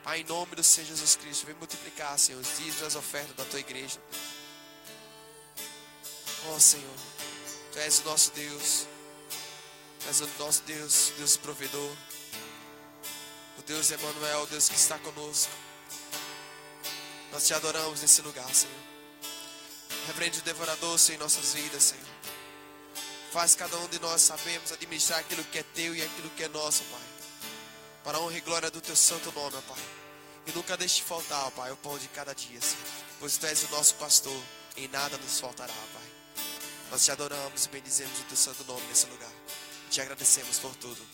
Pai, em nome do Senhor Jesus Cristo, vem multiplicar, Senhor, os dízimos e as ofertas da tua igreja. Ó Senhor, Tu és o nosso Deus. Tu és o nosso Deus, Deus provedor. O Deus Emanuel, o Deus que está conosco. Nós Te adoramos nesse lugar, Senhor. Repreende o devorador, Senhor, em nossas vidas, Senhor. Faz cada um de nós sabemos administrar aquilo que é Teu e aquilo que é nosso, Pai. Para a honra e glória do Teu santo nome, ó Pai. E nunca deixe de faltar, ó Pai, o pão de cada dia, Senhor. Pois Tu és o nosso pastor, e nada nos faltará, Pai. Nós Te adoramos e bendizemos o Teu santo nome nesse lugar. Te agradecemos por tudo.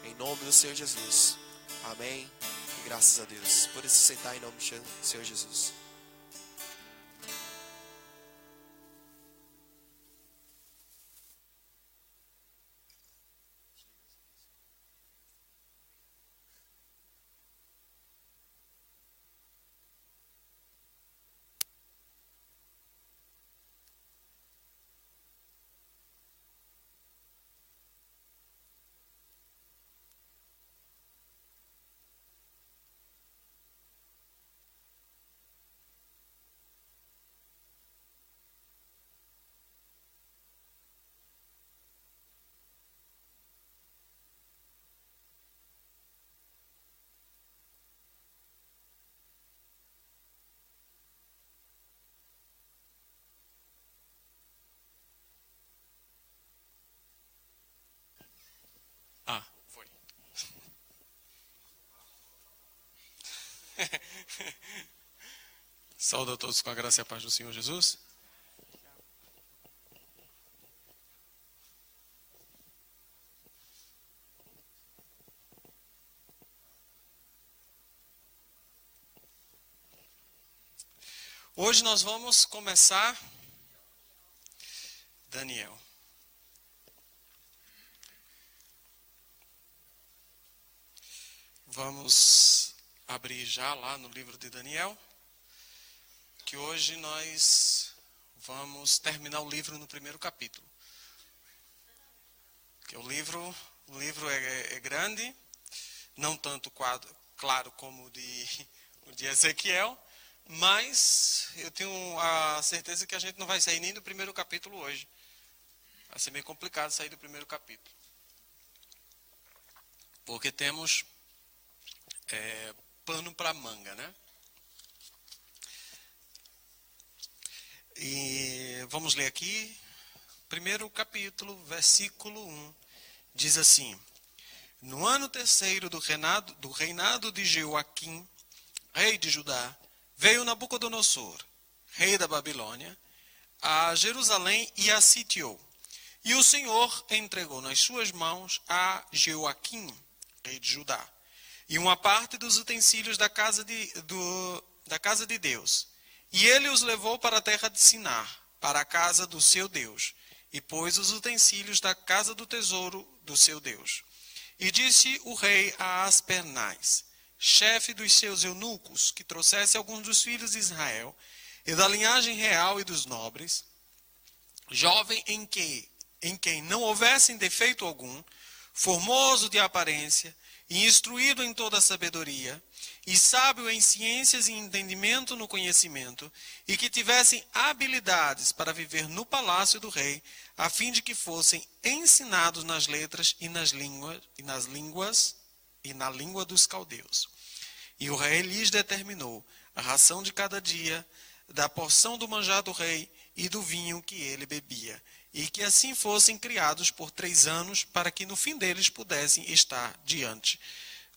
Em nome do Senhor Jesus. Amém. E graças a Deus. Por isso sentar em nome do Senhor Jesus. Foi. Saúde a todos com a graça e a paz do Senhor Jesus. Hoje nós vamos começar Daniel. Vamos abrir já lá no livro de Daniel, que hoje nós vamos terminar o livro no primeiro capítulo. Que o livro é grande, não tanto claro como o de Ezequiel, mas eu tenho a certeza que a gente não vai sair nem do primeiro capítulo hoje. Vai ser meio complicado sair do primeiro capítulo. Porque temos pano para manga, né? E vamos ler aqui, primeiro capítulo, versículo 1, diz assim: No ano terceiro do reinado de Jeoaquim, rei de Judá, veio Nabucodonosor, rei da Babilônia, a Jerusalém e a sitiou. E o Senhor entregou nas suas mãos a Jeoaquim, rei de Judá, e uma parte dos utensílios da casa de Deus. E ele os levou para a terra de Sinar, para a casa do seu Deus, e pôs os utensílios da casa do tesouro do seu Deus. E disse o rei a Aspernais, chefe dos seus eunucos, que trouxesse alguns dos filhos de Israel, e da linhagem real e dos nobres, jovem em quem não houvesse defeito algum, formoso de aparência, e instruído em toda a sabedoria, e sábio em ciências e entendimento no conhecimento, e que tivessem habilidades para viver no palácio do rei, a fim de que fossem ensinados nas letras e na língua dos caldeus. E o rei lhes determinou a ração de cada dia, da porção do manjar do rei e do vinho que ele bebia, e que assim fossem criados por 3 anos, para que no fim deles pudessem estar diante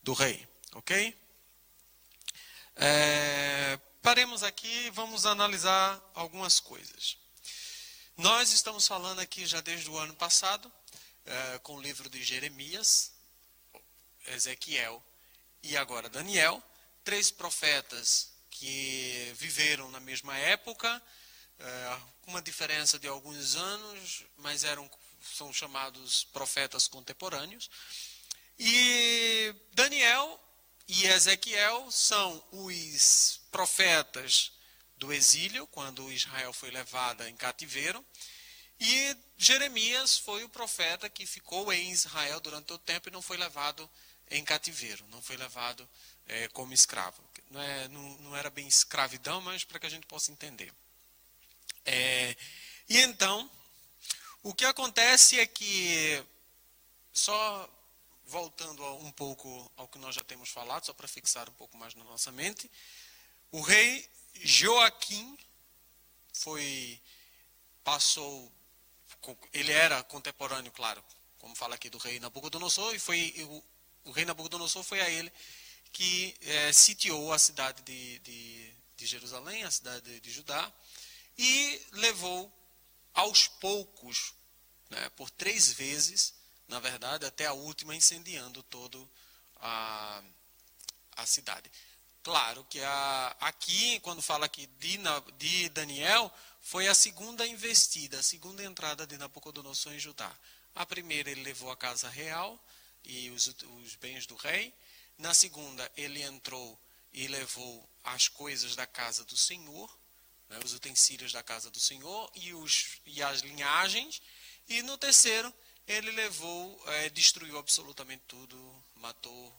do rei. Ok? Paremos aqui e vamos analisar algumas coisas. Nós estamos falando aqui já desde o ano passado, com o livro de Jeremias, Ezequiel e agora Daniel, 3 profetas que viveram na mesma época, com uma diferença de alguns anos, mas são chamados profetas contemporâneos. E Daniel e Ezequiel são os profetas do exílio, quando Israel foi levada em cativeiro. E Jeremias foi o profeta que ficou em Israel durante todo o tempo e não foi levado em cativeiro, não foi levado como escravo. Não era bem escravidão, mas para que a gente possa entender. E então, o que acontece é que, só voltando um pouco ao que nós já temos falado, só para fixar um pouco mais na nossa mente, o rei Joaquim ele era contemporâneo, claro, como fala aqui do rei Nabucodonosor, e o rei Nabucodonosor foi a ele que sitiou a cidade de Jerusalém, a cidade de Judá, e levou aos poucos, né, por 3 vezes, na verdade, até a última, incendiando toda a cidade. Claro que aqui, quando fala aqui de Daniel, foi a segunda investida, a segunda entrada de Nabucodonosor em Judá. A primeira ele levou a casa real e os bens do rei. Na segunda ele entrou e levou as coisas da casa do Senhor, né, os utensílios da casa do Senhor e as linhagens. E no terceiro ele destruiu absolutamente tudo, matou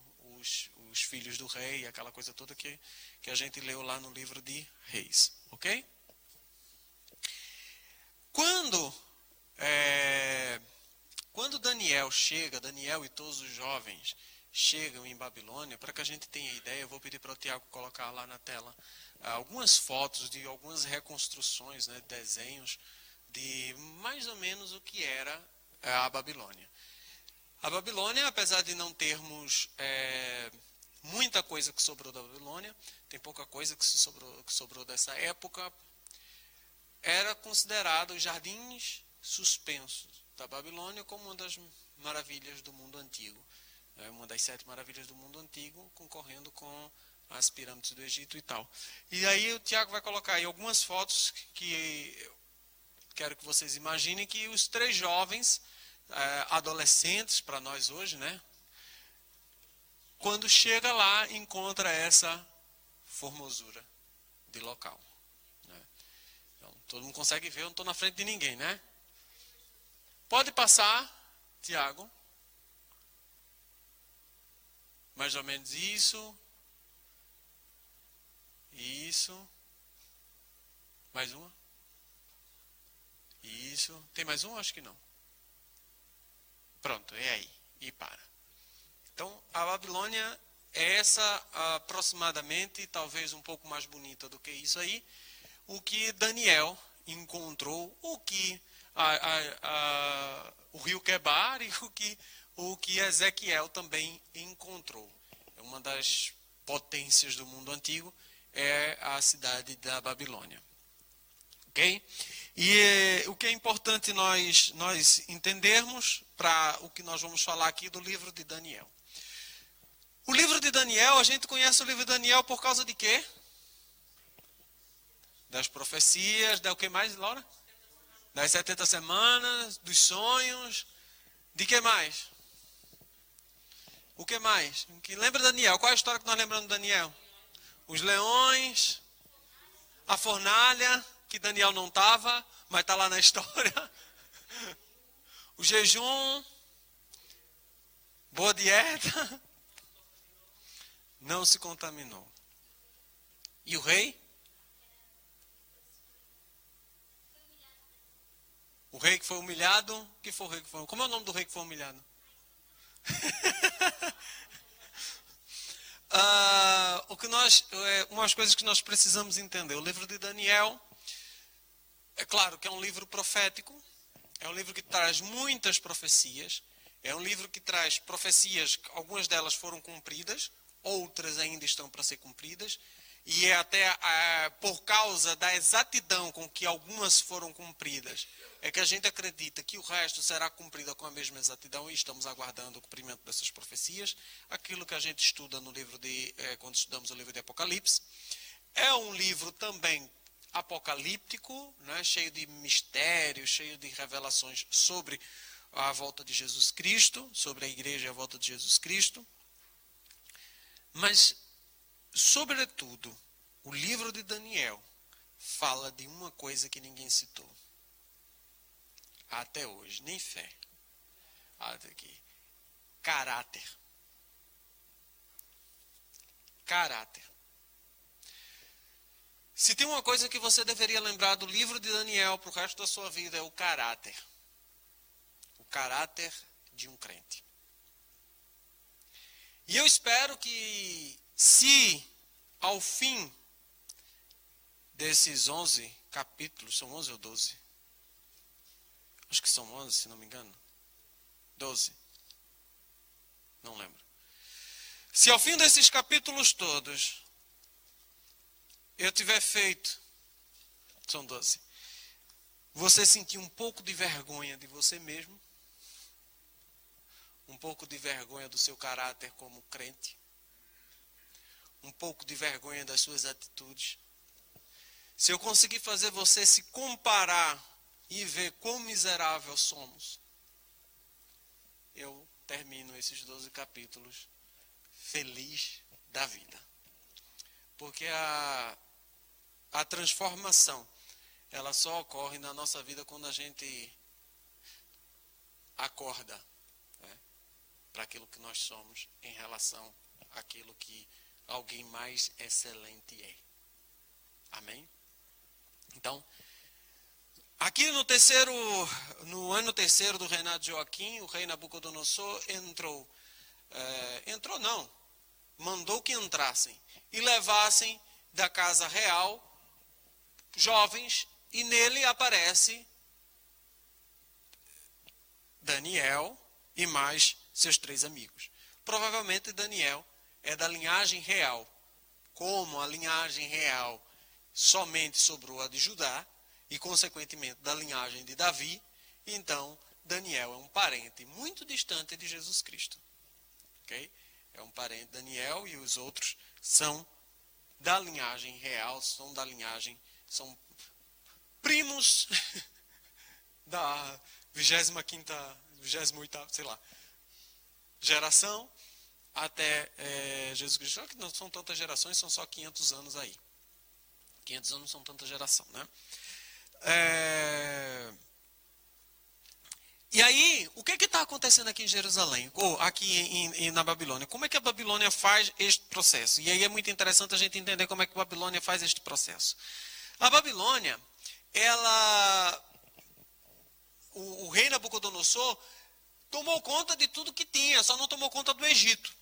os filhos do rei, aquela coisa toda que a gente leu lá no livro de Reis, ok? Quando Daniel e todos os jovens chegam em Babilônia, para que a gente tenha ideia, eu vou pedir para o Tiago colocar lá na tela algumas fotos de algumas reconstruções, né, desenhos de mais ou menos o que era a Babilônia. A Babilônia, apesar de não termos muita coisa que sobrou da Babilônia, tem pouca coisa que sobrou dessa época, era considerado os jardins suspensos da Babilônia como uma das maravilhas do mundo antigo. Uma das 7 maravilhas do mundo antigo, concorrendo com as pirâmides do Egito e tal. E aí o Tiago vai colocar aí algumas fotos que quero que vocês imaginem que os 3 jovens, adolescentes para nós hoje, né? Quando chega lá, encontra essa formosura de local. Né? Então, todo mundo consegue ver, eu não estou na frente de ninguém, né? Pode passar, Tiago. Mais ou menos isso. Isso. Mais uma. Isso. Tem mais um? Acho que não. Pronto, é aí. E para. Então, a Babilônia é essa aproximadamente, talvez um pouco mais bonita do que isso aí, o que Daniel encontrou, o que o rio Quebar e o que Ezequiel também encontrou. Uma das potências do mundo antigo é a cidade da Babilônia. Ok? E o que é importante nós entendermos para o que nós vamos falar aqui do livro de Daniel. O livro de Daniel, a gente conhece o livro de Daniel por causa de quê? Das profecias, o que mais, Laura? Das 70 semanas, dos sonhos, de que mais? O que mais? Lembra Daniel? Qual é a história que nós lembramos de Daniel? Os leões, a fornalha, que Daniel não estava, mas está lá na história. O jejum, boa dieta, não se contaminou. E o rei? O rei que foi humilhado, que foi o rei que foi? Como é o nome do rei que foi humilhado? Umas coisas que nós precisamos entender. O livro de Daniel, é claro que é um livro profético, é um livro que traz muitas profecias, é um livro que traz profecias, algumas delas foram cumpridas, outras ainda estão para ser cumpridas, e é até por causa da exatidão com que algumas foram cumpridas, é que a gente acredita que o resto será cumprido com a mesma exatidão e estamos aguardando o cumprimento dessas profecias. Aquilo que a gente estuda no livro quando estudamos o livro de Apocalipse. É um livro também apocalíptico, né, cheio de mistérios, cheio de revelações sobre a volta de Jesus Cristo, sobre a igreja e a volta de Jesus Cristo. Mas, sobretudo, o livro de Daniel fala de uma coisa que ninguém citou. Até hoje, nem fé. Até aqui. Caráter. caráter. Se tem uma coisa que você deveria lembrar do livro de Daniel para o resto da sua vida, é o caráter. O caráter de um crente. E eu espero que, se ao fim desses 11 capítulos, são 11 ou 12? Acho que são 11, se não me engano. 12. Não lembro. Se ao fim desses capítulos todos eu tiver feito, são 12, você sentir um pouco de vergonha de você mesmo, um pouco de vergonha do seu caráter como crente, um pouco de vergonha das suas atitudes, se eu conseguir fazer você se comparar e ver quão miserável somos, eu termino esses 12 capítulos feliz da vida. Porque a transformação, ela só ocorre na nossa vida quando a gente acorda, né, para aquilo que nós somos em relação àquilo que alguém mais excelente é. Amém? Então, aqui no ano terceiro do reinado de Joaquim, o rei Nabucodonosor mandou que entrassem e levassem da casa real jovens, e nele aparece Daniel e mais seus 3 amigos. Provavelmente Daniel é da linhagem real. Como a linhagem real somente sobrou a de Judá, e consequentemente da linhagem de Davi, então Daniel é um parente muito distante de Jesus Cristo. Okay? É um parente de Daniel, e os outros são da linhagem real, são primos da 25ª, 28ª, sei lá, geração até Jesus Cristo. Só que não são tantas gerações, são só 500 anos aí. 500 anos não são tanta geração, né? E aí, o que está acontecendo aqui em Jerusalém, ou aqui na Babilônia? Como é que a Babilônia faz este processo? E aí é muito interessante a gente entender como é que a Babilônia faz este processo. A Babilônia, o rei Nabucodonosor tomou conta de tudo que tinha, só não tomou conta do Egito,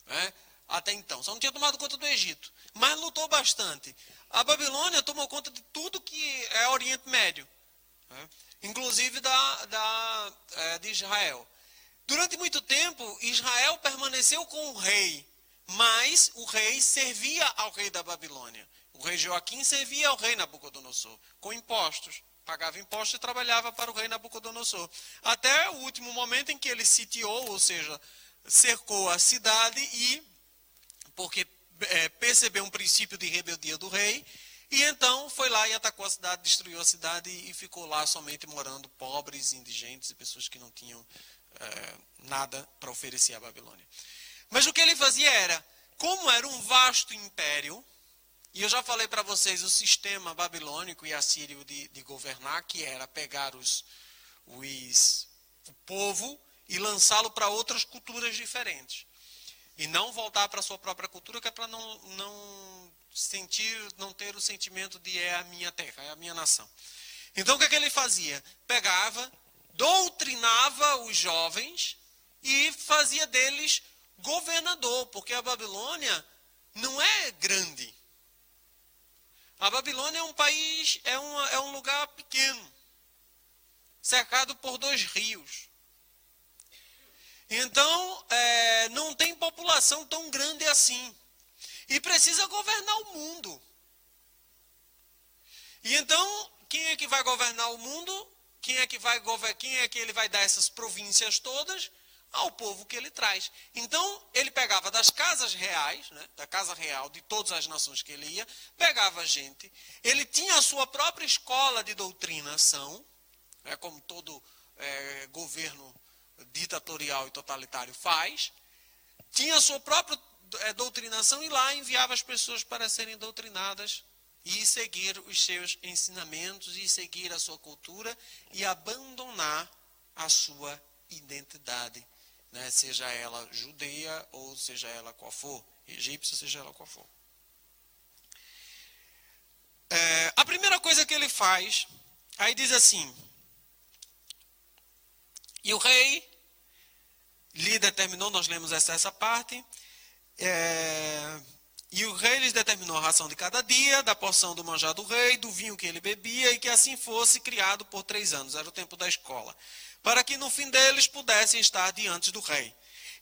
né? Até então, só não tinha tomado conta do Egito, mas lutou bastante. A Babilônia tomou conta de tudo que é Oriente Médio, né? Inclusive de Israel. Durante muito tempo, Israel permaneceu com o rei, mas o rei servia ao rei da Babilônia. O rei Joaquim servia ao rei Nabucodonosor, com impostos. Pagava impostos e trabalhava para o rei Nabucodonosor. Até o último momento em que ele sitiou, ou seja, cercou a cidade, e porque percebeu um princípio de rebeldia do rei, e então foi lá e atacou a cidade, destruiu a cidade, e ficou lá somente morando pobres, indigentes e pessoas que não tinham nada para oferecer à Babilônia. Mas o que ele fazia era, como era um vasto império, e eu já falei para vocês o sistema babilônico e assírio de governar, que era pegar o povo e lançá-lo para outras culturas diferentes. E não voltar para a sua própria cultura, que é para não ter o sentimento de é a minha terra, é a minha nação. Então o que ele fazia? Pegava, doutrinava os jovens e fazia deles governador, porque a Babilônia não é grande. A Babilônia é um país, é um lugar pequeno, cercado por 2 rios. Então, não tem população tão grande assim. E precisa governar o mundo. E então, quem é que vai governar o mundo? Quem é que ele vai dar essas províncias todas? Ao povo que ele traz. Então, ele pegava das casas reais, né, da casa real de todas as nações que ele ia, pegava gente, ele tinha a sua própria escola de doutrinação, como todo governo ditatorial e totalitário faz, tinha a sua própria doutrinação, e lá enviava as pessoas para serem doutrinadas e seguir os seus ensinamentos e seguir a sua cultura e abandonar a sua identidade, né, seja ela judeia ou seja ela qual for. egípcio, seja lá qual for. A primeira coisa que ele faz, aí diz assim: e o rei lhe determinou, nós lemos essa parte, e o rei lhes determinou a ração de cada dia, da porção do manjar do rei, do vinho que ele bebia, e que assim fosse criado por 3 anos, era o tempo da escola, para que no fim deles pudessem estar diante do rei.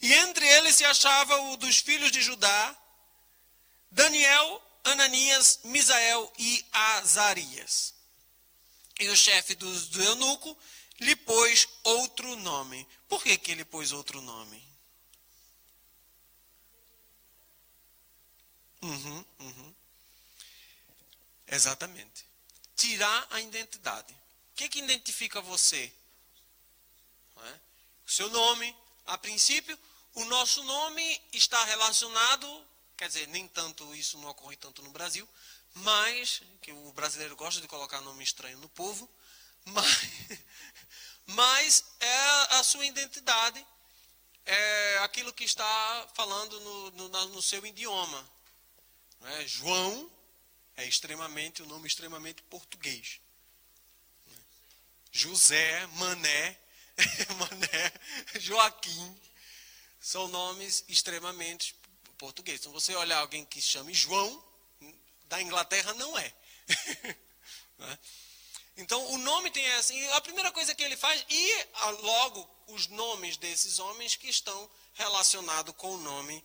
E entre eles se achava o dos filhos de Judá, Daniel, Ananias, Misael e Azarias. E o chefe do eunuco lhe pôs outro nome. Por que ele pôs outro nome? Exatamente. Tirar a identidade. O que identifica você? Não é? O seu nome, a princípio, o nosso nome está relacionado, quer dizer, nem tanto, isso não ocorre tanto no Brasil, mas, que o brasileiro gosta de colocar nome estranho no povo, mas é a sua identidade, é aquilo que está falando no seu idioma. Não é? João é um nome extremamente português. José, Mané, Joaquim, são nomes extremamente portugueses. Então, você olhar alguém que se chame João, da Inglaterra não é. Então, o nome tem essa. E a primeira coisa que ele faz, e logo os nomes desses homens que estão relacionados com o nome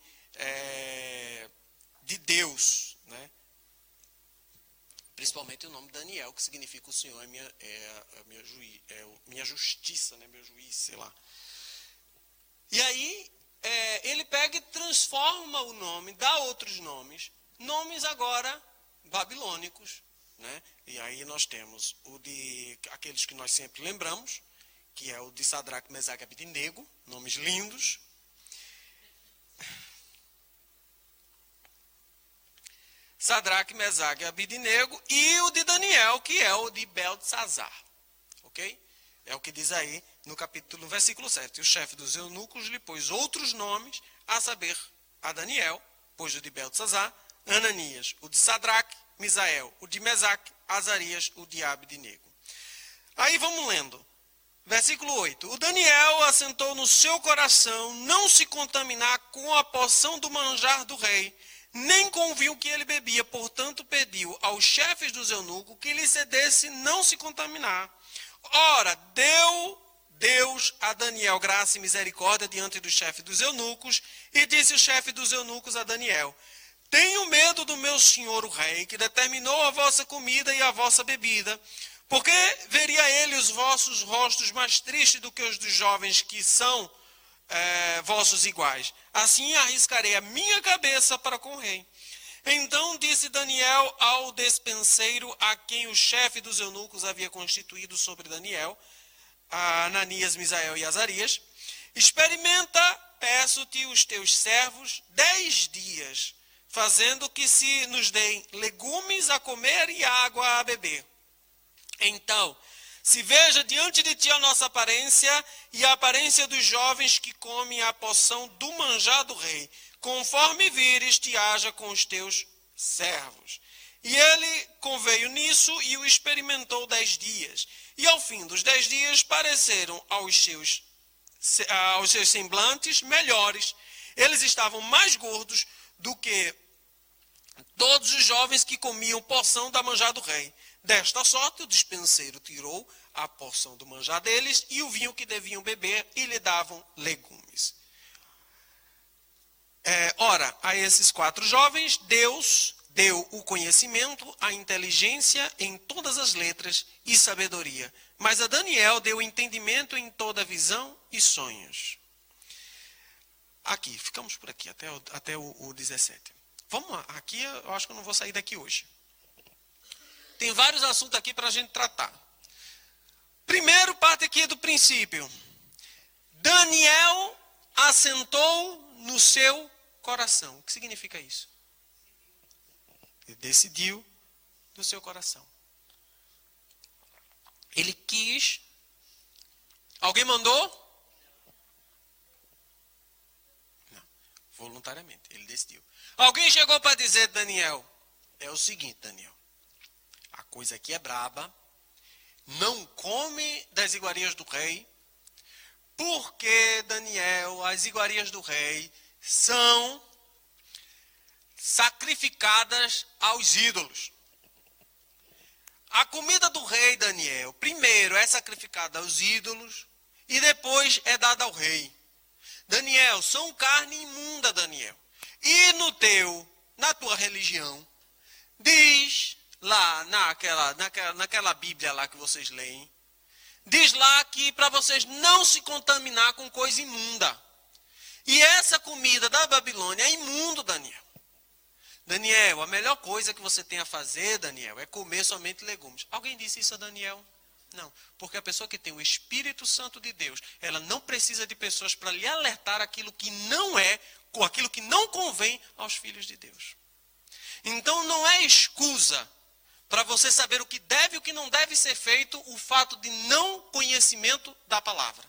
de Deus, né? Principalmente o nome Daniel, que significa o Senhor minha justiça, né? Meu juiz, sei lá. E aí, ele pega e transforma o nome, dá outros nomes agora babilônicos, né? E aí nós temos o de aqueles que nós sempre lembramos, que é o de Sadraque, Mesaque e Abednego, nomes lindos. Sadraque, Mesaque e Abednego, e o de Daniel, que é o de Beltesazar. Ok? É o que diz aí no versículo 7. O chefe dos eunucos lhe pôs outros nomes, a saber, a Daniel, pôs o de Beltesazar, Ananias, o de Sadraque, Misael, o de Mesaque, Azarias, o de Abednego. Aí vamos lendo. Versículo 8. O Daniel assentou no seu coração não se contaminar com a porção do manjar do rei, nem com o vinho que ele bebia, portanto pediu aos chefes dos eunucos que lhe cedesse não se contaminar. Ora, deu Deus a Daniel graça e misericórdia diante do chefe dos eunucos, e disse o chefe dos eunucos a Daniel: tenho medo do meu senhor o rei, que determinou a vossa comida e a vossa bebida, porque veria ele os vossos rostos mais tristes do que os dos jovens que são vossos iguais. Assim arriscarei a minha cabeça para com o rei. Então disse Daniel ao despenseiro, a quem o chefe dos eunucos havia constituído sobre Daniel, a Ananias, Misael e Azarias: experimenta, peço-te, os teus servos 10 dias, fazendo que se nos deem legumes a comer e água a beber. Então, se veja diante de ti a nossa aparência e a aparência dos jovens que comem a porção do manjar do rei. Conforme vires, te haja com os teus servos. E ele conveio nisso e o experimentou 10 dias. E ao fim dos 10 dias pareceram aos seus semblantes melhores. Eles estavam mais gordos do que todos os jovens que comiam porção da manjar do rei. Desta sorte, o despenseiro tirou a porção do manjar deles e o vinho que deviam beber, e lhe davam legumes. Ora, a esses 4 jovens, Deus deu o conhecimento, a inteligência em todas as letras e sabedoria. Mas a Daniel deu entendimento em toda visão e sonhos. Aqui, ficamos por aqui, até o 17. Vamos lá, aqui eu acho que eu não vou sair daqui hoje. Tem vários assuntos aqui para a gente tratar. Primeiro, parte aqui do princípio. Daniel assentou no seu coração. O que significa isso? Ele decidiu no seu coração. Ele quis. Alguém mandou? Não. Voluntariamente, ele decidiu. Alguém chegou para dizer, Daniel, é o seguinte, Daniel, a coisa aqui é braba, não come das iguarias do rei, porque, Daniel, as iguarias do rei são sacrificadas aos ídolos. A comida do rei, Daniel, primeiro é sacrificada aos ídolos e depois é dada ao rei. Daniel, são carne imunda, Daniel. E na tua religião, diz lá naquela Bíblia lá que vocês leem, diz lá que para vocês não se contaminar com coisa imunda. E essa comida da Babilônia é imundo, Daniel. Daniel, a melhor coisa que você tem a fazer, Daniel, é comer somente legumes. Alguém disse isso a Daniel? Não, porque a pessoa que tem o Espírito Santo de Deus, ela não precisa de pessoas para lhe alertar aquilo que não é, ou aquilo que não convém aos filhos de Deus. Então não é excusa para você saber o que deve e o que não deve ser feito, o fato de não conhecimento da palavra.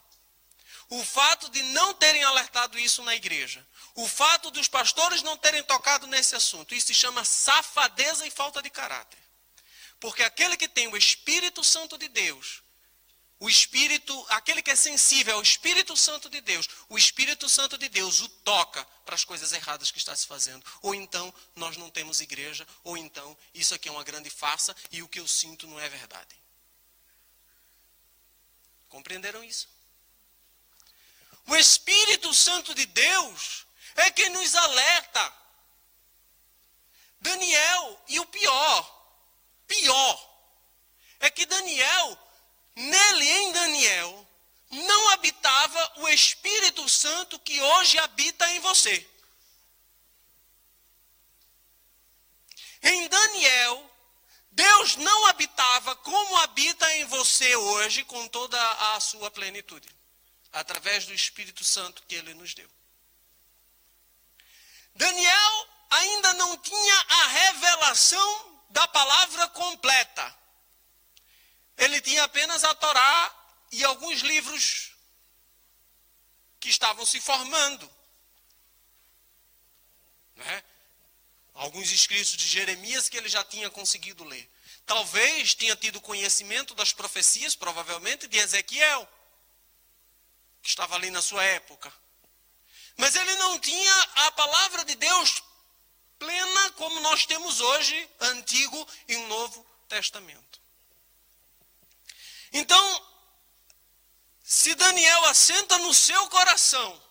O fato de não terem alertado isso na igreja. O fato dos pastores não terem tocado nesse assunto. Isso se chama safadeza e falta de caráter. Porque aquele que tem o Espírito Santo de Deus, aquele que é sensível ao Espírito Santo de Deus, o Espírito Santo de Deus o toca para as coisas erradas que está se fazendo. Ou então nós não temos igreja, ou então isso aqui é uma grande farsa e o que eu sinto não é verdade. Compreenderam isso? O Espírito Santo de Deus é quem nos alerta. Daniel, e o pior é que em Daniel, não habitava o Espírito Santo que hoje habita em você. Em Daniel, Deus não habitava como habita em você hoje com toda a sua plenitude, através do Espírito Santo que ele nos deu. Daniel ainda não tinha a revelação da palavra completa. Ele tinha apenas a Torá e alguns livros que estavam se formando. Né? Alguns escritos de Jeremias que ele já tinha conseguido ler. Talvez tinha tido conhecimento das profecias, provavelmente, de Ezequiel, que estava ali na sua época. Mas ele não tinha a palavra de Deus plena como nós temos hoje, Antigo e Novo Testamento. Então, se Daniel assenta no seu coração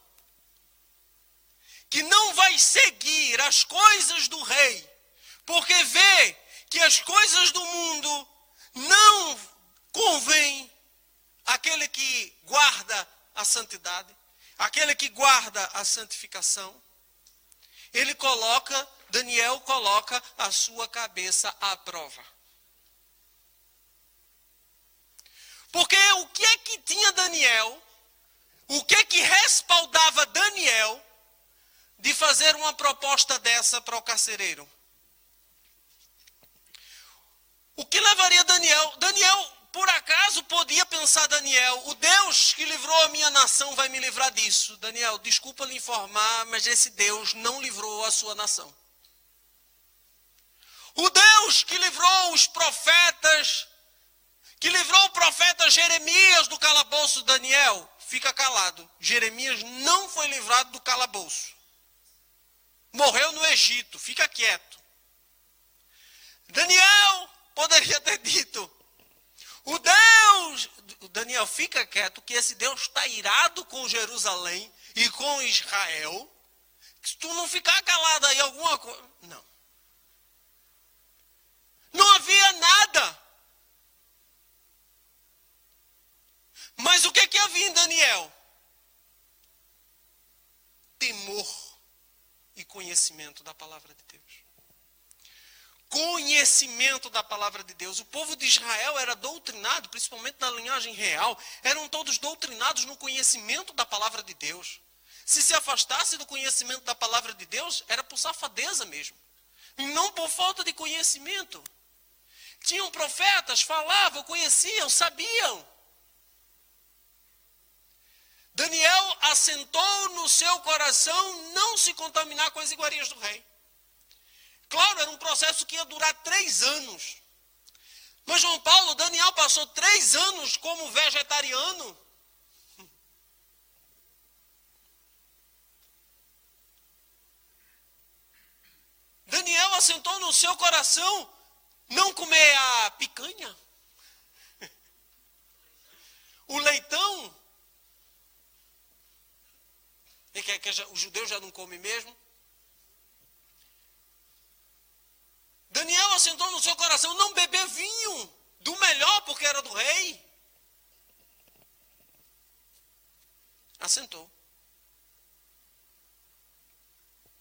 que não vai seguir as coisas do rei, porque vê que as coisas do mundo não convêm àquele que guarda a santidade, aquele que guarda a santificação, Daniel coloca a sua cabeça à prova. Porque o que é que tinha Daniel, o que é que respaldava Daniel de fazer uma proposta dessa para o carcereiro? O que levaria Daniel, por acaso podia pensar Daniel, o Deus que livrou a minha nação vai me livrar disso. Daniel, desculpa lhe informar, mas esse Deus não livrou a sua nação. O Deus que livrou os profetas, que livrou o profeta Jeremias do calabouço, Daniel, fica calado. Jeremias não foi livrado do calabouço. Morreu no Egito, fica quieto. Daniel poderia ter dito, Daniel, fica quieto, que esse Deus está irado com Jerusalém e com Israel. Se tu não ficar calado aí alguma coisa... Não havia nada. Mas o que havia em Daniel? Temor e conhecimento da palavra de Deus. Conhecimento da palavra de Deus. O povo de Israel era doutrinado, principalmente na linhagem real, eram todos doutrinados no conhecimento da palavra de Deus. Se afastasse do conhecimento da palavra de Deus, era por safadeza mesmo. E não por falta de conhecimento. Tinham profetas, falavam, conheciam, sabiam. Daniel assentou no seu coração não se contaminar com as iguarias do rei. Claro, era um processo que ia durar 3 anos. Mas João Paulo, Daniel passou 3 anos como vegetariano. Daniel assentou no seu coração não comer a picanha, o leitão. O judeu já não come mesmo. Daniel assentou no seu coração não beber vinho do melhor porque era do rei. Assentou.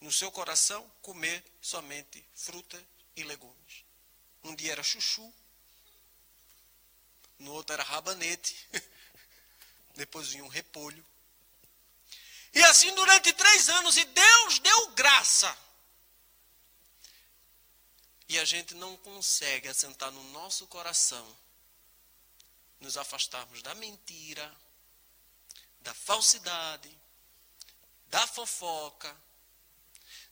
No seu coração comer somente fruta e legumes. Um dia era chuchu, no outro era rabanete, depois vinha um repolho. E assim durante 3 anos, e Deus deu graça. E a gente não consegue assentar no nosso coração, nos afastarmos da mentira, da falsidade, da fofoca.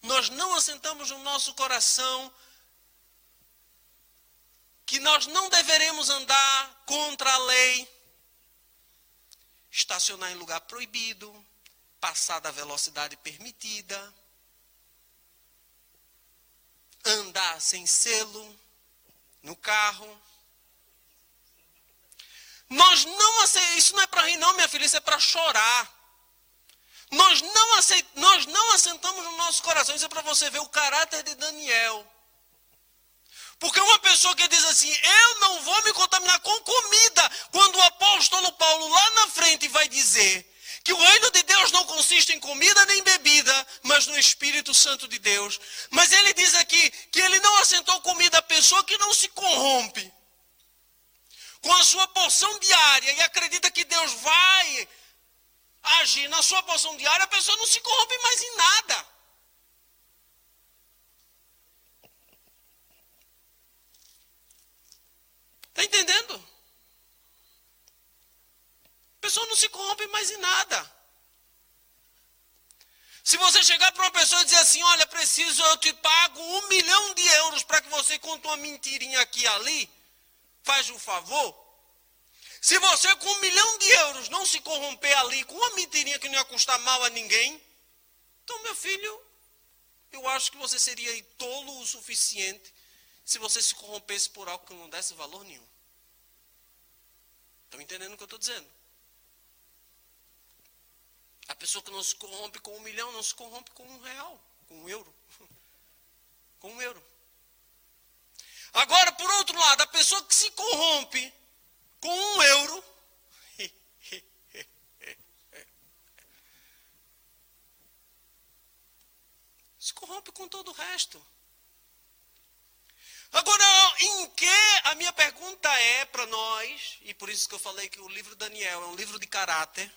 Nós não assentamos no nosso coração que nós não deveremos andar contra a lei, estacionar em lugar proibido, passar da velocidade permitida, andar sem selo no carro. Nós não aceitamos, isso não é para rir não, minha filha, isso é para chorar. Nós não assentamos no nosso coração, isso é para você ver o caráter de Daniel. Porque uma pessoa que diz assim, eu não vou me contaminar com comida, quando o apóstolo Paulo lá na frente vai dizer que o reino de Deus não consiste em comida nem bebida, mas no Espírito Santo de Deus. Mas ele diz aqui que ele não assentou comida à pessoa que não se corrompe com a sua porção diária e acredita que Deus vai agir na sua porção diária, a pessoa não se corrompe mais em nada. Está entendendo? A pessoa não se corrompe mais em nada. Se você chegar para uma pessoa e dizer assim, olha, eu te pago 1 milhão de euros para que você conte uma mentirinha aqui e ali, faz um favor. Se você com 1 milhão de euros não se corromper ali com uma mentirinha que não ia custar mal a ninguém, então, meu filho, eu acho que você seria tolo o suficiente se você se corrompesse por algo que não desse valor nenhum. Estão entendendo o que eu estou dizendo? A pessoa que não se corrompe com 1 milhão, não se corrompe com R$1, com €1. Com €1. Agora, por outro lado, a pessoa que se corrompe com €1, se corrompe com todo o resto. Agora, em que a minha pergunta é para nós, e por isso que eu falei que o livro de Daniel é um livro de caráter,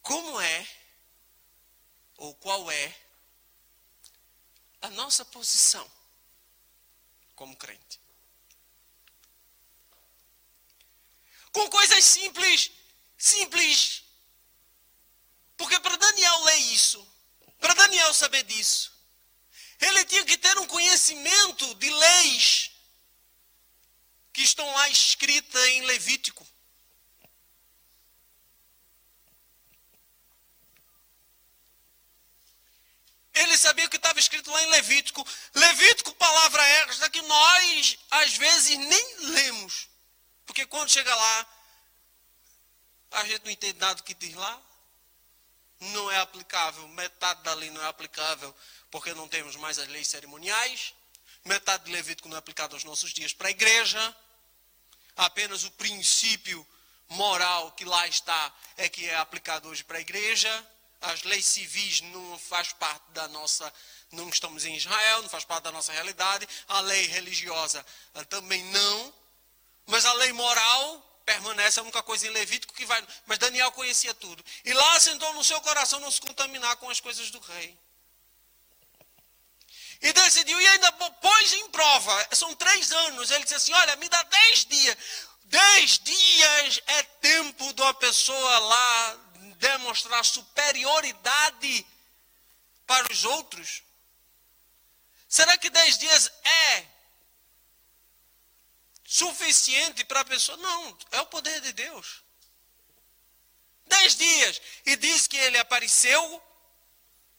como é, ou qual é, a nossa posição como crente? Com coisas simples, porque para Daniel ler isso, para Daniel saber disso, ele tinha que ter um conhecimento de leis que estão lá escritas em Levítico. Ele sabia o que estava escrito lá em Levítico. Levítico, palavra esta que nós, às vezes, nem lemos. Porque quando chega lá, a gente não entende nada do que diz lá. Não é aplicável, metade da lei não é aplicável, porque não temos mais as leis cerimoniais. Metade do Levítico não é aplicado aos nossos dias para a igreja. Apenas o princípio moral que lá está é que é aplicado hoje para a igreja. As leis civis não faz parte da nossa, não estamos em Israel, não faz parte da nossa realidade. A lei religiosa também não. Mas a lei moral permanece, a única coisa em Levítico que vai. Mas Daniel conhecia tudo. E lá assentou no seu coração não se contaminar com as coisas do rei. E decidiu, e ainda pôs em prova. São 3 anos. Ele disse assim, olha, me dá 10 dias. 10 dias é tempo de uma pessoa lá demonstrar superioridade para os outros. Será que 10 dias é suficiente para a pessoa? Não, é o poder de Deus. 10 dias. E diz que ele apareceu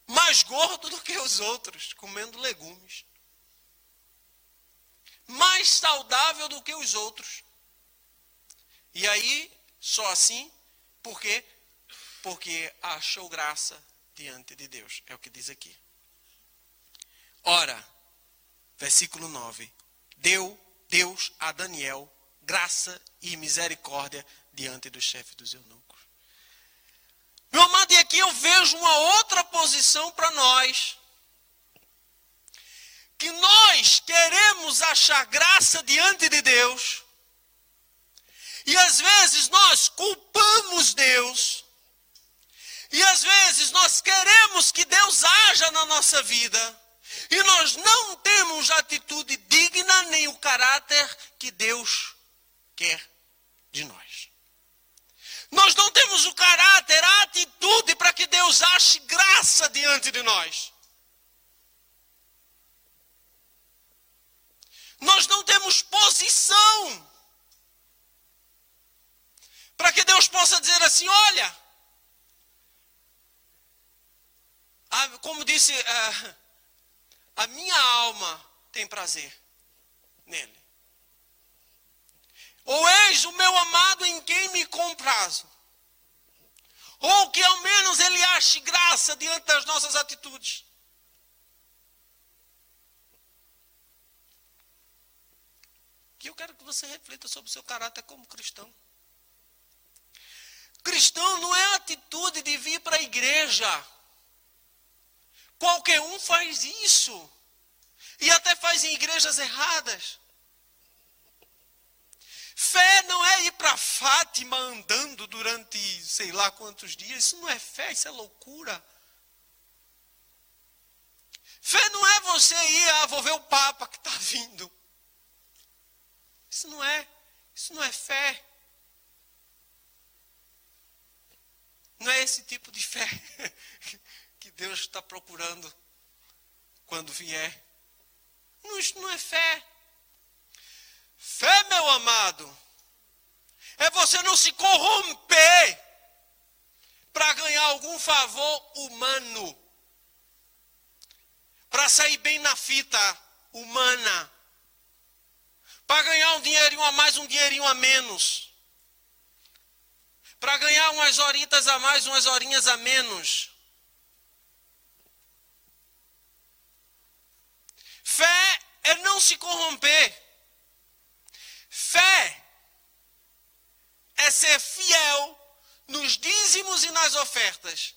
mais gordo do que os outros, comendo legumes. Mais saudável do que os outros. E aí, só assim, por quê? Porque achou graça diante de Deus. É o que diz aqui. Ora, versículo 9. Deu Deus a Daniel graça e misericórdia diante do chefe dos eunucos. Meu amado, e aqui eu vejo uma outra posição para nós. Que nós queremos achar graça diante de Deus. E às vezes nós culpamos Deus. E às vezes nós queremos que Deus haja na nossa vida. E nós não temos a atitude digna nem o caráter que Deus quer de nós. Nós não temos o caráter, a atitude para que Deus ache graça diante de nós. Nós não temos posição para que Deus possa dizer assim, olha, como disse, a minha alma tem prazer nele. Ou eis o meu amado em quem me comprazo. Ou que ao menos ele ache graça diante das nossas atitudes. E eu quero que você reflita sobre o seu caráter como cristão. Cristão não é a atitude de vir para a igreja. Qualquer um faz isso. E até faz em igrejas erradas. Fé não é ir para Fátima andando durante sei lá quantos dias. Isso não é fé, isso é loucura. Fé não é você ir, vou ver o Papa que está vindo. Isso não é fé. Não é esse tipo de fé que Deus está procurando quando vier. Isso não é fé. Fé, meu amado, é você não se corromper para ganhar algum favor humano, para sair bem na fita humana, para ganhar um dinheirinho a mais, um dinheirinho a menos, para ganhar umas horitas a mais, umas horinhas a menos. Fé é não se corromper. Fé é ser fiel nos dízimos e nas ofertas,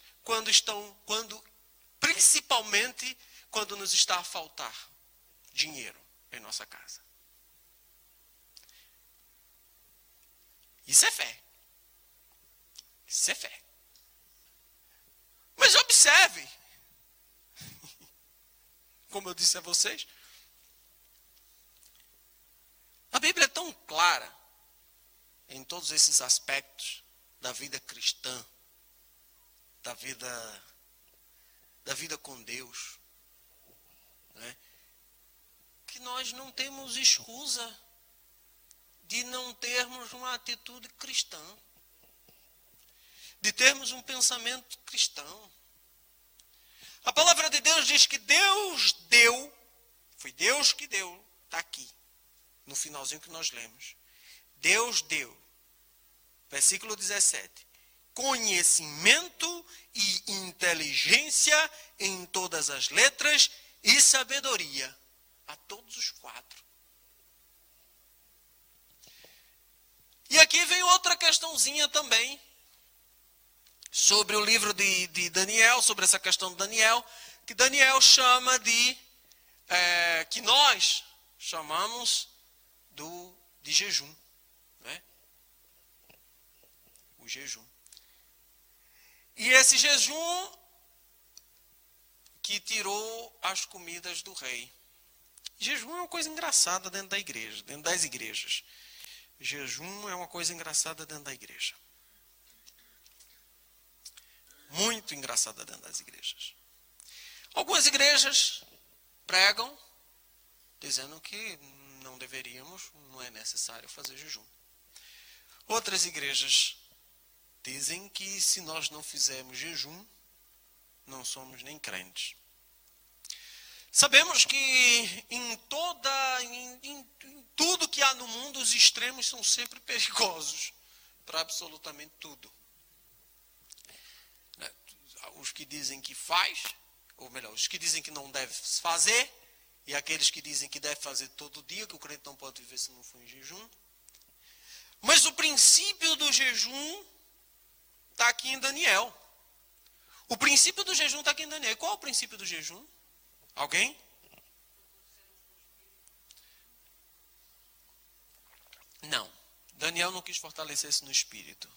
principalmente quando nos está a faltar dinheiro em nossa casa. Isso é fé. Isso é fé. Mas observe, como eu disse a vocês, a Bíblia é tão clara em todos esses aspectos da vida cristã, da vida com Deus, né? Que nós não temos escusa de não termos uma atitude cristã, de termos um pensamento cristão. A palavra de Deus diz que Deus deu, foi Deus que deu, está aqui, no finalzinho que nós lemos. Deus deu, versículo 17, conhecimento e inteligência em todas as letras e sabedoria a todos os 4. E aqui vem outra questãozinha também, sobre o livro de Daniel, sobre essa questão de Daniel, que Daniel chama que nós chamamos de jejum, né? O jejum. E esse jejum que tirou as comidas do rei. Jejum é uma coisa engraçada dentro da igreja, dentro das igrejas. Jejum é uma coisa engraçada dentro da igreja. Muito engraçada dentro das igrejas. Algumas igrejas pregam dizendo que não deveríamos, não é necessário fazer jejum. Outras igrejas dizem que se nós não fizermos jejum, não somos nem crentes. Sabemos que em tudo que há no mundo, os extremos são sempre perigosos para absolutamente tudo. Os que dizem que faz, ou melhor, os que dizem que não deve fazer, e aqueles que dizem que deve fazer todo dia, que o crente não pode viver se não for em jejum. Mas o princípio do jejum está aqui em Daniel. O princípio do jejum está aqui em Daniel. E qual é o princípio do jejum? Alguém? Não. Daniel não quis fortalecer-se no espírito.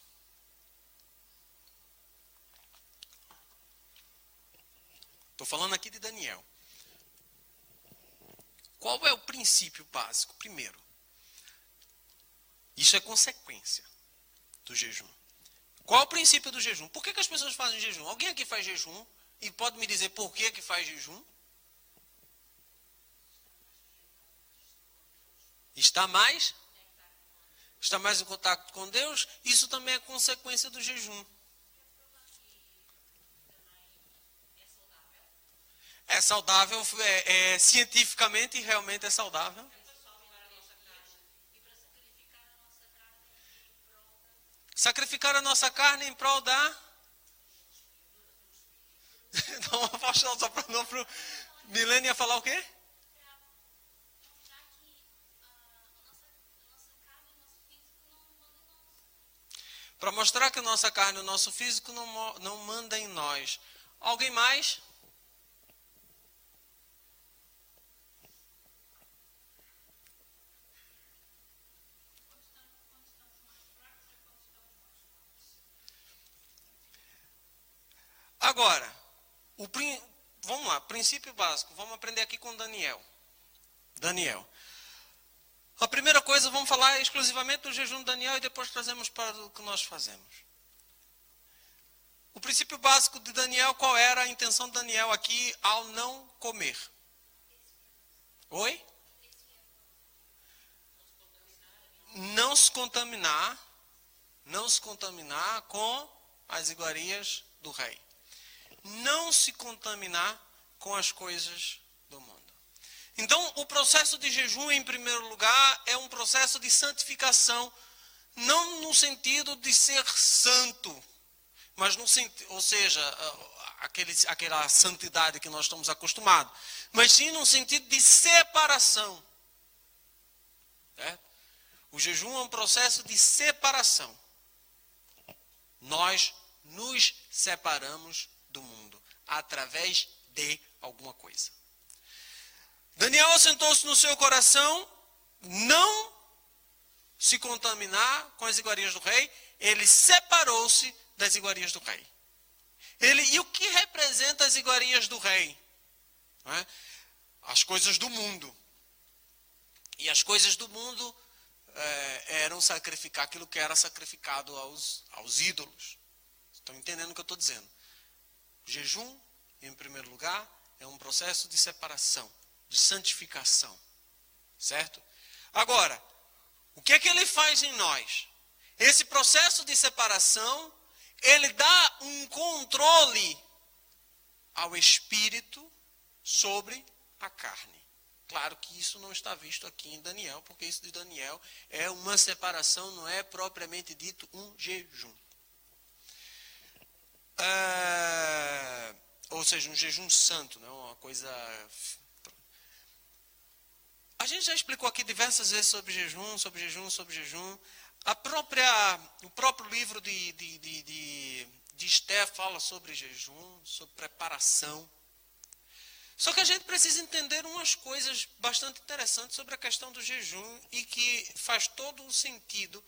Estou falando aqui de Daniel. Qual é o princípio básico? Primeiro, isso é consequência do jejum. Qual é o princípio do jejum? Por que as pessoas fazem jejum? Alguém aqui faz jejum e pode me dizer por que faz jejum? Está mais em contato com Deus? Isso também é consequência do jejum. É saudável, cientificamente e realmente é saudável. Sacrificar a nossa carne em prol da... Então, apóstolo, só para não... Milene ia falar o quê? Para mostrar que a nossa carne e o nosso físico não manda em nós. Alguém mais? Agora, vamos lá, princípio básico. Vamos aprender aqui com Daniel. A primeira coisa, vamos falar exclusivamente do jejum de Daniel e depois trazemos para o que nós fazemos. O princípio básico de Daniel, qual era a intenção de Daniel aqui ao não comer? Oi? Não se contaminar com as iguarias do rei. Não se contaminar com as coisas do mundo. Então, o processo de jejum, em primeiro lugar, é um processo de santificação, não no sentido de ser santo, mas no sentido, ou seja, aquela santidade que nós estamos acostumados, mas sim no sentido de separação. O jejum é um processo de separação. Nós nos separamos do mundo através de alguma coisa. Daniel assentou-se no seu coração não se contaminar com as iguarias do rei. Ele separou-se das iguarias do rei. E o que representa as iguarias do rei? As coisas do mundo. E as coisas do mundo eram sacrificar aquilo que era sacrificado aos ídolos. Estão entendendo o que eu estou dizendo? O jejum, em primeiro lugar, é um processo de separação, de santificação. Certo? Agora, o que é que ele faz em nós? Esse processo de separação, ele dá um controle ao espírito sobre a carne. Claro que isso não está visto aqui em Daniel, porque isso de Daniel é uma separação, não é propriamente dito um jejum. Ou seja, um jejum santo, não é uma coisa... A gente já explicou aqui diversas vezes sobre jejum. O próprio livro de Esther fala sobre jejum, sobre preparação. Só que a gente precisa entender umas coisas bastante interessantes sobre a questão do jejum e que faz todo o sentido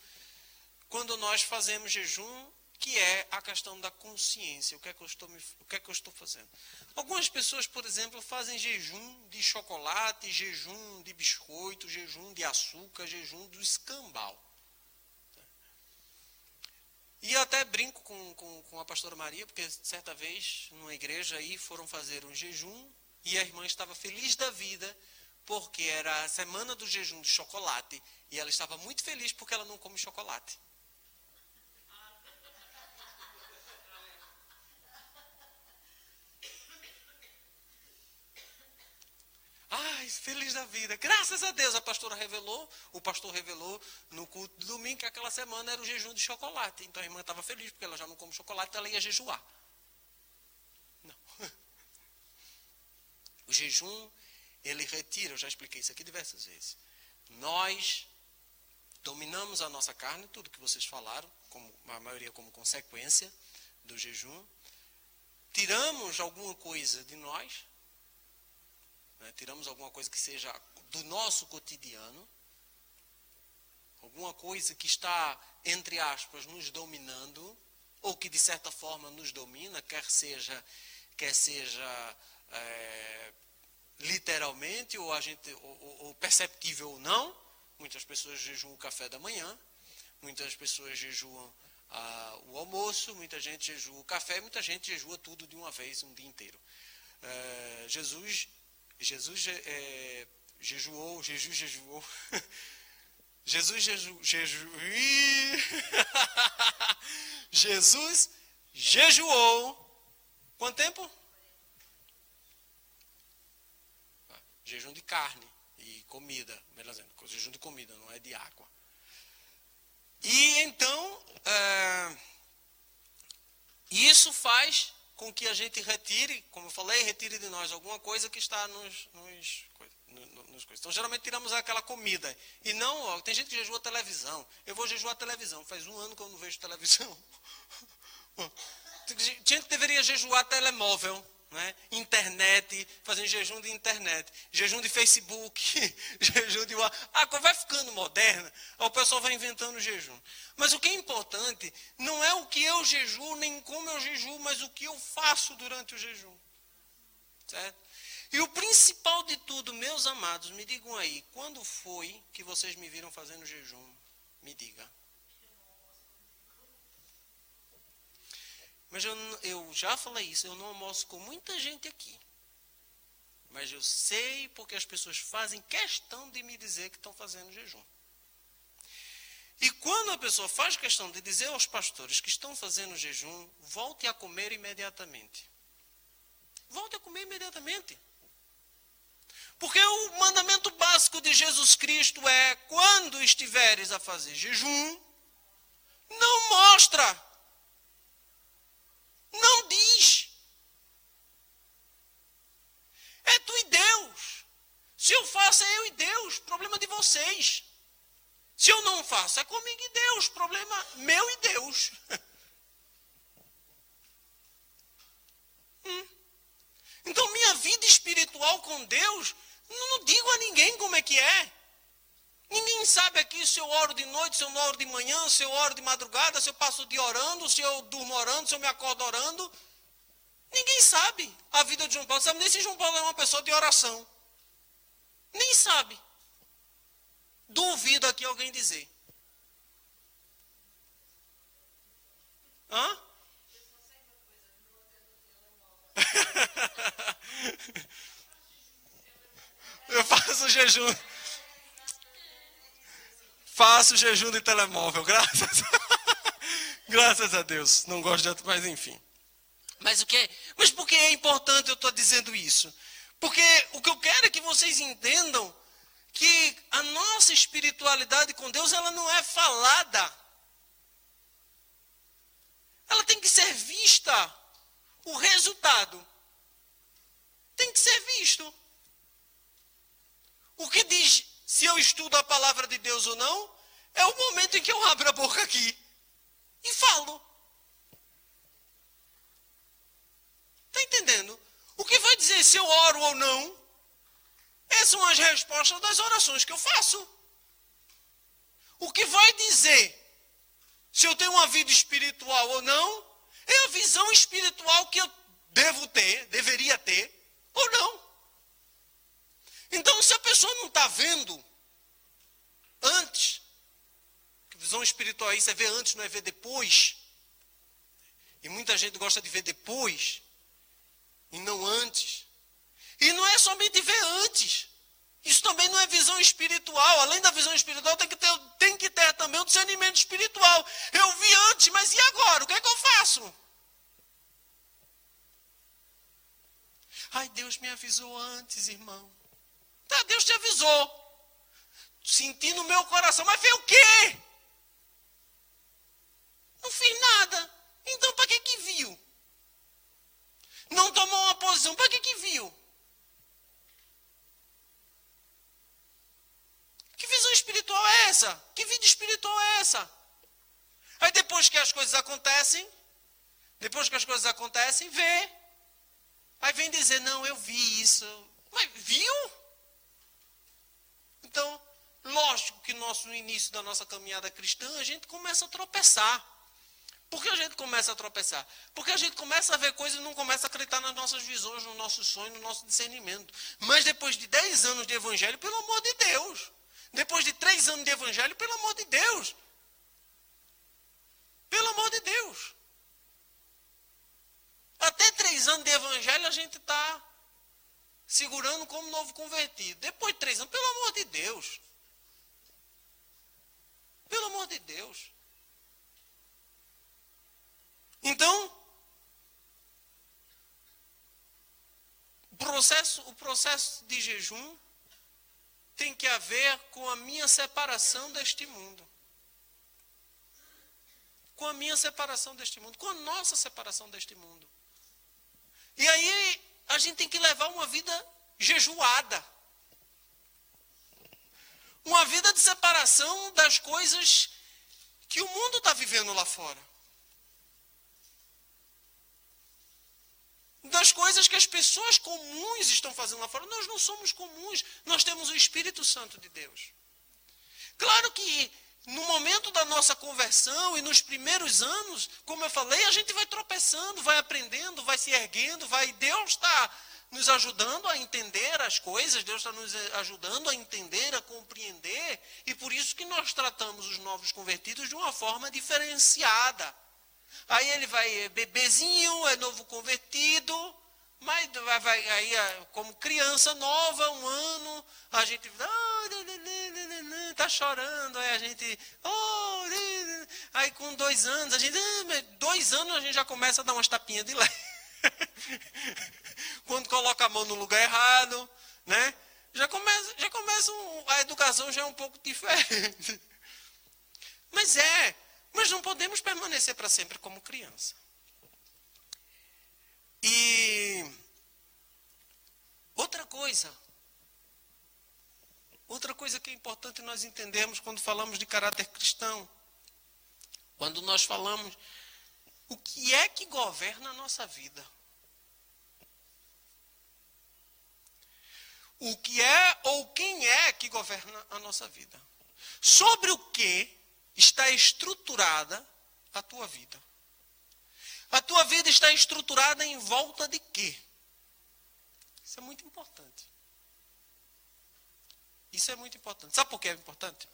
quando nós fazemos jejum que é a questão da consciência. O que é que eu estou fazendo? Algumas pessoas, por exemplo, fazem jejum de chocolate, jejum de biscoito, jejum de açúcar, jejum do escambau. E eu até brinco com a pastora Maria, porque certa vez, numa igreja aí, foram fazer um jejum e a irmã estava feliz da vida, porque era a semana do jejum de chocolate, e ela estava muito feliz porque ela não come chocolate. Ai, feliz da vida. Graças a Deus, o pastor revelou no culto de domingo que aquela semana era o jejum de chocolate. Então a irmã estava feliz porque ela já não come chocolate, então ela ia jejuar. Não. O jejum, ele retira, eu já expliquei isso aqui diversas vezes. Nós dominamos a nossa carne, tudo que vocês falaram, a maioria como consequência do jejum. Tiramos alguma coisa de nós, tiramos alguma coisa que seja do nosso cotidiano, alguma coisa que está, entre aspas, nos dominando, ou que de certa forma nos domina, quer seja literalmente, ou perceptível ou não. Muitas pessoas jejuam o café da manhã, muitas pessoas jejuam o almoço, muita gente jejua o café, muita gente jejua tudo de uma vez, um dia inteiro. Jesus jejuou. Jesus jejuou. Quanto tempo? Jejum de carne e comida, melhor dizendo, jejum de comida, não é de água. E então, isso faz com que a gente retire, como eu falei, retire de nós alguma coisa que está nos coisas. Então, geralmente tiramos aquela comida. E não, tem gente que jejua televisão. Eu vou jejuar televisão. Faz 1 ano que eu não vejo televisão. Gente que deveria jejuar telemóvel, né? Internet, fazendo jejum de internet, jejum de Facebook, jejum de... A coisa vai ficando moderna, o pessoal vai inventando jejum. Mas o que é importante não é o que eu jejuo, nem como eu jejuo, mas o que eu faço durante o jejum. Certo? E o principal de tudo, meus amados, me digam aí, quando foi que vocês me viram fazendo jejum? Me diga. Mas eu já falei isso, eu não almoço com muita gente aqui. Mas eu sei porque as pessoas fazem questão de me dizer que estão fazendo jejum. E quando a pessoa faz questão de dizer aos pastores que estão fazendo jejum, volte a comer imediatamente. Volte a comer imediatamente. Porque o mandamento básico de Jesus Cristo é, quando estiveres a fazer jejum, não mostra. Não diz. É tu e Deus. Se eu faço, é eu e Deus. Problema de vocês. Se eu não faço, é comigo e Deus. Problema meu e Deus. Então, minha vida espiritual com Deus, não digo a ninguém como é que é. Ninguém sabe aqui se eu oro de noite, se eu não oro de manhã, se eu oro de madrugada, se eu passo o dia orando, se eu durmo orando, se eu me acordo orando. Ninguém sabe a vida de João Paulo. Sabe nem se João Paulo é uma pessoa de oração. Nem sabe. Duvido aqui alguém dizer. Hã? Eu faço jejum. Faço jejum de telemóvel, graças a Deus. Não gosto de outro, mas enfim. Mas por que é importante eu estar dizendo isso? Porque o que eu quero é que vocês entendam que a nossa espiritualidade com Deus, ela não é falada. Ela tem que ser vista. O resultado tem que ser visto. O que diz se eu estudo a palavra de Deus ou não, é o momento em que eu abro a boca aqui e falo. Está entendendo? O que vai dizer se eu oro ou não, essas são as respostas das orações que eu faço. O que vai dizer se eu tenho uma vida espiritual ou não, é a visão espiritual que eu devo ter, deveria ter, ou não. Então, se a pessoa não está vendo antes, que visão espiritual é isso, é ver antes, não é ver depois. E muita gente gosta de ver depois, e não antes. E não é somente ver antes. Isso também não é visão espiritual. Além da visão espiritual, tem que ter também o discernimento espiritual. Eu vi antes, mas e agora? O que é que eu faço? Ai, Deus me avisou antes, irmão. Tá, Deus te avisou. Senti no meu coração, mas fez o quê? Não fiz nada. Então, para que viu? Não tomou uma posição, para que viu? Que visão espiritual é essa? Que vida espiritual é essa? Aí depois que as coisas acontecem, vê. Aí vem dizer, não, eu vi isso. Mas viu? Então, lógico que no início da nossa caminhada cristã, a gente começa a tropeçar. Por que a gente começa a tropeçar? Porque a gente começa a ver coisas e não começa a acreditar nas nossas visões, nos nossos sonhos, no nosso discernimento. Mas depois de 10 anos de evangelho, pelo amor de Deus. Depois de 3 anos de evangelho, pelo amor de Deus. Pelo amor de Deus. Até 3 anos de evangelho a gente está segurando como novo convertido. Depois de 3 anos, pelo amor de Deus. Pelo amor de Deus. Então, o processo de jejum tem que haver com a minha separação deste mundo. Com a minha separação deste mundo, com a nossa separação deste mundo. E aí a gente tem que levar uma vida jejuada. Uma vida de separação das coisas que o mundo está vivendo lá fora. Das coisas que as pessoas comuns estão fazendo lá fora. Nós não somos comuns, nós temos o Espírito Santo de Deus. Claro que no momento da nossa conversão e nos primeiros anos, como eu falei, a gente vai tropeçando, vai aprendendo, vai se erguendo, Deus está nos ajudando a entender as coisas, Deus está nos ajudando a entender, a compreender, e por isso que nós tratamos os novos convertidos de uma forma diferenciada. Aí ele vai bebezinho, é novo convertido, mas aí como criança nova, 1 ano, a gente está chorando, aí a gente, aí com 2 anos, 2 anos a gente já começa a dar umas tapinhas de leve. Quando coloca a mão no lugar errado, né? Já começa a educação já é um pouco diferente. Mas não podemos permanecer para sempre como criança. E outra coisa que é importante nós entendermos quando falamos de caráter cristão, quando nós falamos o que é que governa a nossa vida. O que é ou quem é que governa a nossa vida. Sobre o que está estruturada a tua vida. A tua vida está estruturada em volta de quê? Isso é muito importante. Isso é muito importante. Sabe por que é importante?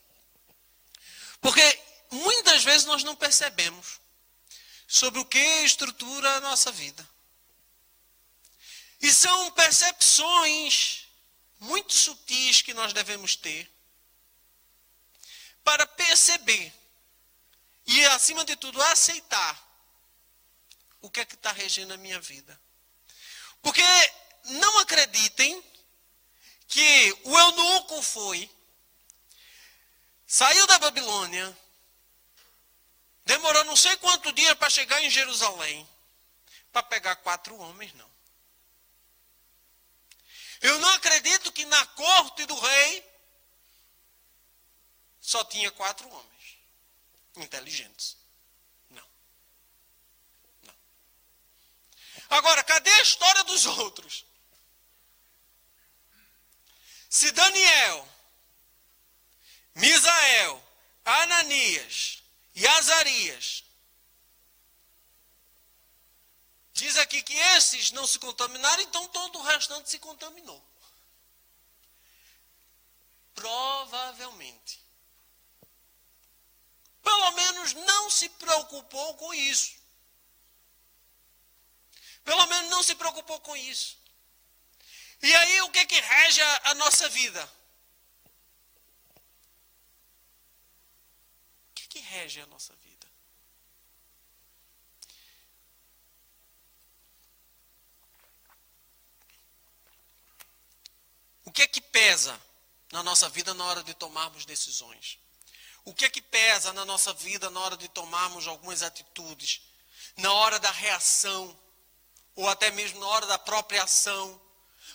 Porque muitas vezes nós não percebemos sobre o que estrutura a nossa vida. E são percepções muito sutis que nós devemos ter para perceber e, acima de tudo, aceitar o que é que está regendo a minha vida. Porque não acreditem que o eunuco saiu da Babilônia, demorou não sei quanto dia para chegar em Jerusalém, para pegar 4 homens, não. Eu não acredito que na corte do rei só tinha 4 homens inteligentes. Não. Agora, cadê a história dos outros? Se Daniel, Misael, Ananias e Azarias. Diz aqui que esses não se contaminaram, então todo o restante se contaminou. Provavelmente. Pelo menos não se preocupou com isso. Pelo menos não se preocupou com isso. E aí o que que rege a nossa vida? O que que rege a nossa vida? O que é que pesa na nossa vida na hora de tomarmos decisões? O que é que pesa na nossa vida na hora de tomarmos algumas atitudes? Na hora da reação, ou até mesmo na hora da própria ação?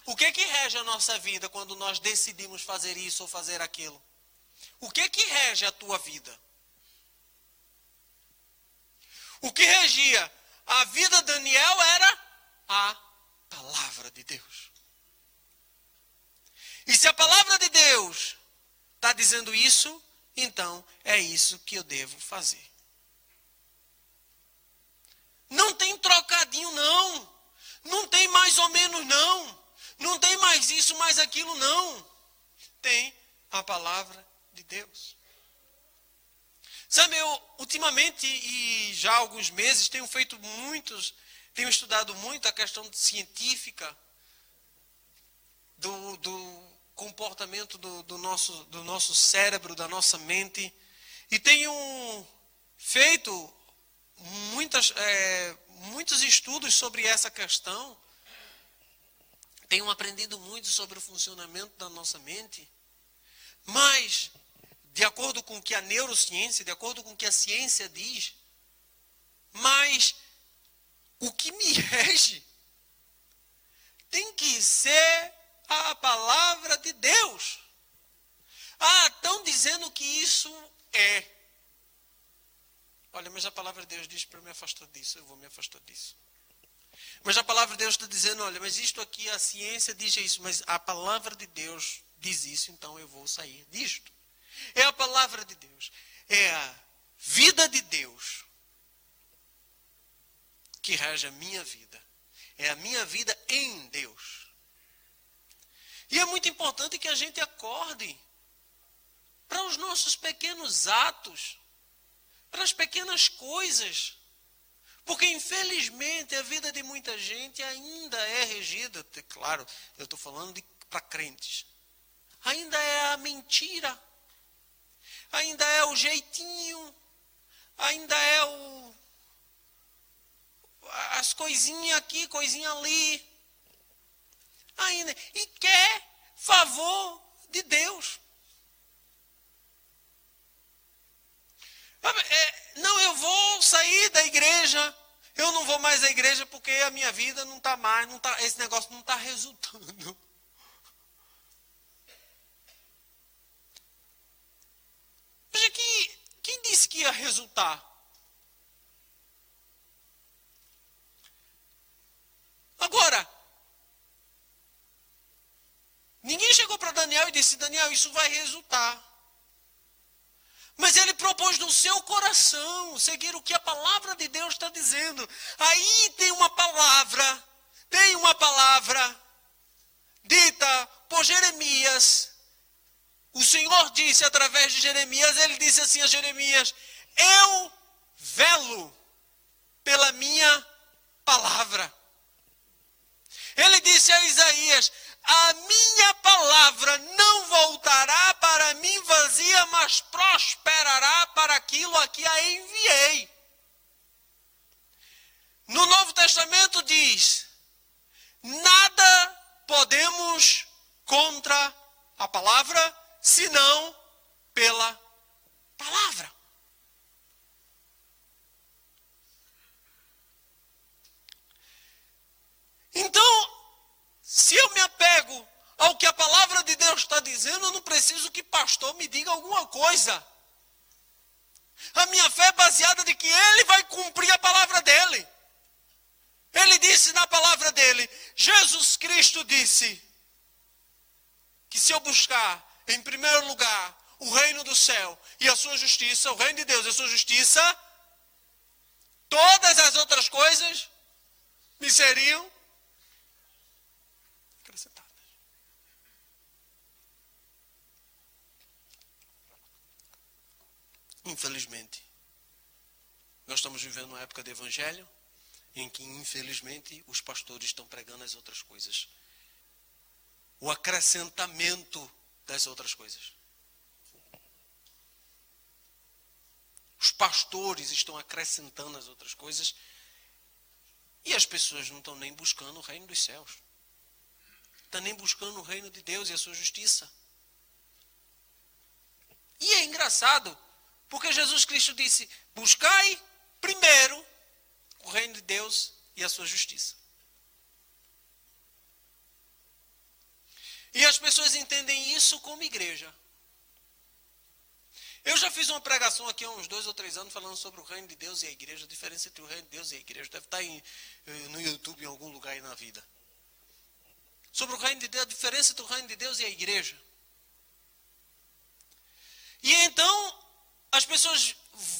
O que é que rege a nossa vida quando nós decidimos fazer isso ou fazer aquilo? O que é que rege a tua vida? O que regia a vida de Daniel era a palavra de Deus. E se a palavra de Deus está dizendo isso, então é isso que eu devo fazer. Não tem trocadinho não. Não tem mais ou menos não. Não tem mais isso, mais aquilo não. Tem a palavra de Deus. Sabe, eu ultimamente e já há alguns meses tenho estudado muito a questão científica do comportamento do nosso cérebro, da nossa mente. E tenho feito muitos estudos sobre essa questão. Tenho aprendido muito sobre o funcionamento da nossa mente. Mas, de acordo com o que a neurociência, de acordo com o que a ciência diz, mas o que me rege tem que ser a palavra de Deus. Estão dizendo que isso é. Olha, mas a palavra de Deus diz para eu me afastar disso, eu vou me afastar disso. Mas a palavra de Deus está dizendo, olha, mas isto aqui, a ciência diz isso, mas a palavra de Deus diz isso, então eu vou sair disto. É a palavra de Deus, é a vida de Deus que rege a minha vida. É a minha vida em Deus. E é muito importante que a gente acorde para os nossos pequenos atos, para as pequenas coisas. Porque, infelizmente, a vida de muita gente ainda é regida, claro, eu estou falando para crentes, ainda é a mentira, ainda é o jeitinho, ainda é as coisinhas aqui, coisinha ali, ainda, e quer favor de Deus. Não, eu vou sair da igreja, eu não vou mais à igreja porque a minha vida não está mais, esse negócio não está resultando. Veja que, quem disse que ia resultar? Agora, ninguém chegou para Daniel e disse, Daniel, isso vai resultar. Mas ele propôs no seu coração seguir o que a palavra de Deus está dizendo. Aí tem uma palavra dita por Jeremias. O Senhor disse através de Jeremias, ele disse assim a Jeremias, eu velo pela minha palavra. Ele disse a Isaías, a minha palavra não voltará para mim vazia, mas prosperará para aquilo a que a enviei. No Novo Testamento diz, nada podemos contra a palavra, senão pela palavra. Então, se eu me apego ao que a palavra de Deus está dizendo, eu não preciso que pastor me diga alguma coisa. A minha fé é baseada de que ele vai cumprir a palavra dele. Ele disse na palavra dele, Jesus Cristo disse, que se eu buscar em primeiro lugar o reino do céu e a sua justiça, o reino de Deus e a sua justiça, todas as outras coisas me seriam acrescentadas. Infelizmente, nós estamos vivendo uma época de evangelho em que, infelizmente, os pastores estão pregando as outras coisas. O acrescentamento das outras coisas. Os pastores estão acrescentando as outras coisas e as pessoas não estão nem buscando o reino dos céus. Estão nem buscando o reino de Deus e a sua justiça. E é engraçado, porque Jesus Cristo disse, buscai primeiro o reino de Deus e a sua justiça. E as pessoas entendem isso como igreja. Eu já fiz uma pregação aqui há uns 2 ou 3 anos falando sobre o reino de Deus e a igreja, a diferença entre o reino de Deus e a igreja. Deve estar no YouTube em algum lugar aí na vida. Sobre o reino de Deus, a diferença entre o reino de Deus e a igreja. E então, as pessoas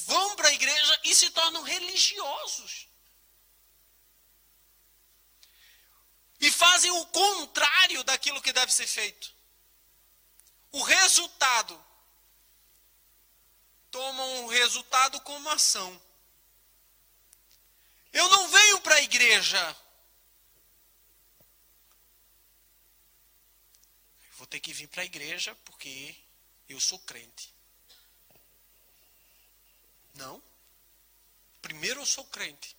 vão para a igreja e se tornam religiosos. E fazem o contrário daquilo que deve ser feito. O resultado. Tomam o resultado como ação. Eu não venho para a igreja. Eu vou ter que vir para a igreja porque eu sou crente. Não. Primeiro eu sou crente.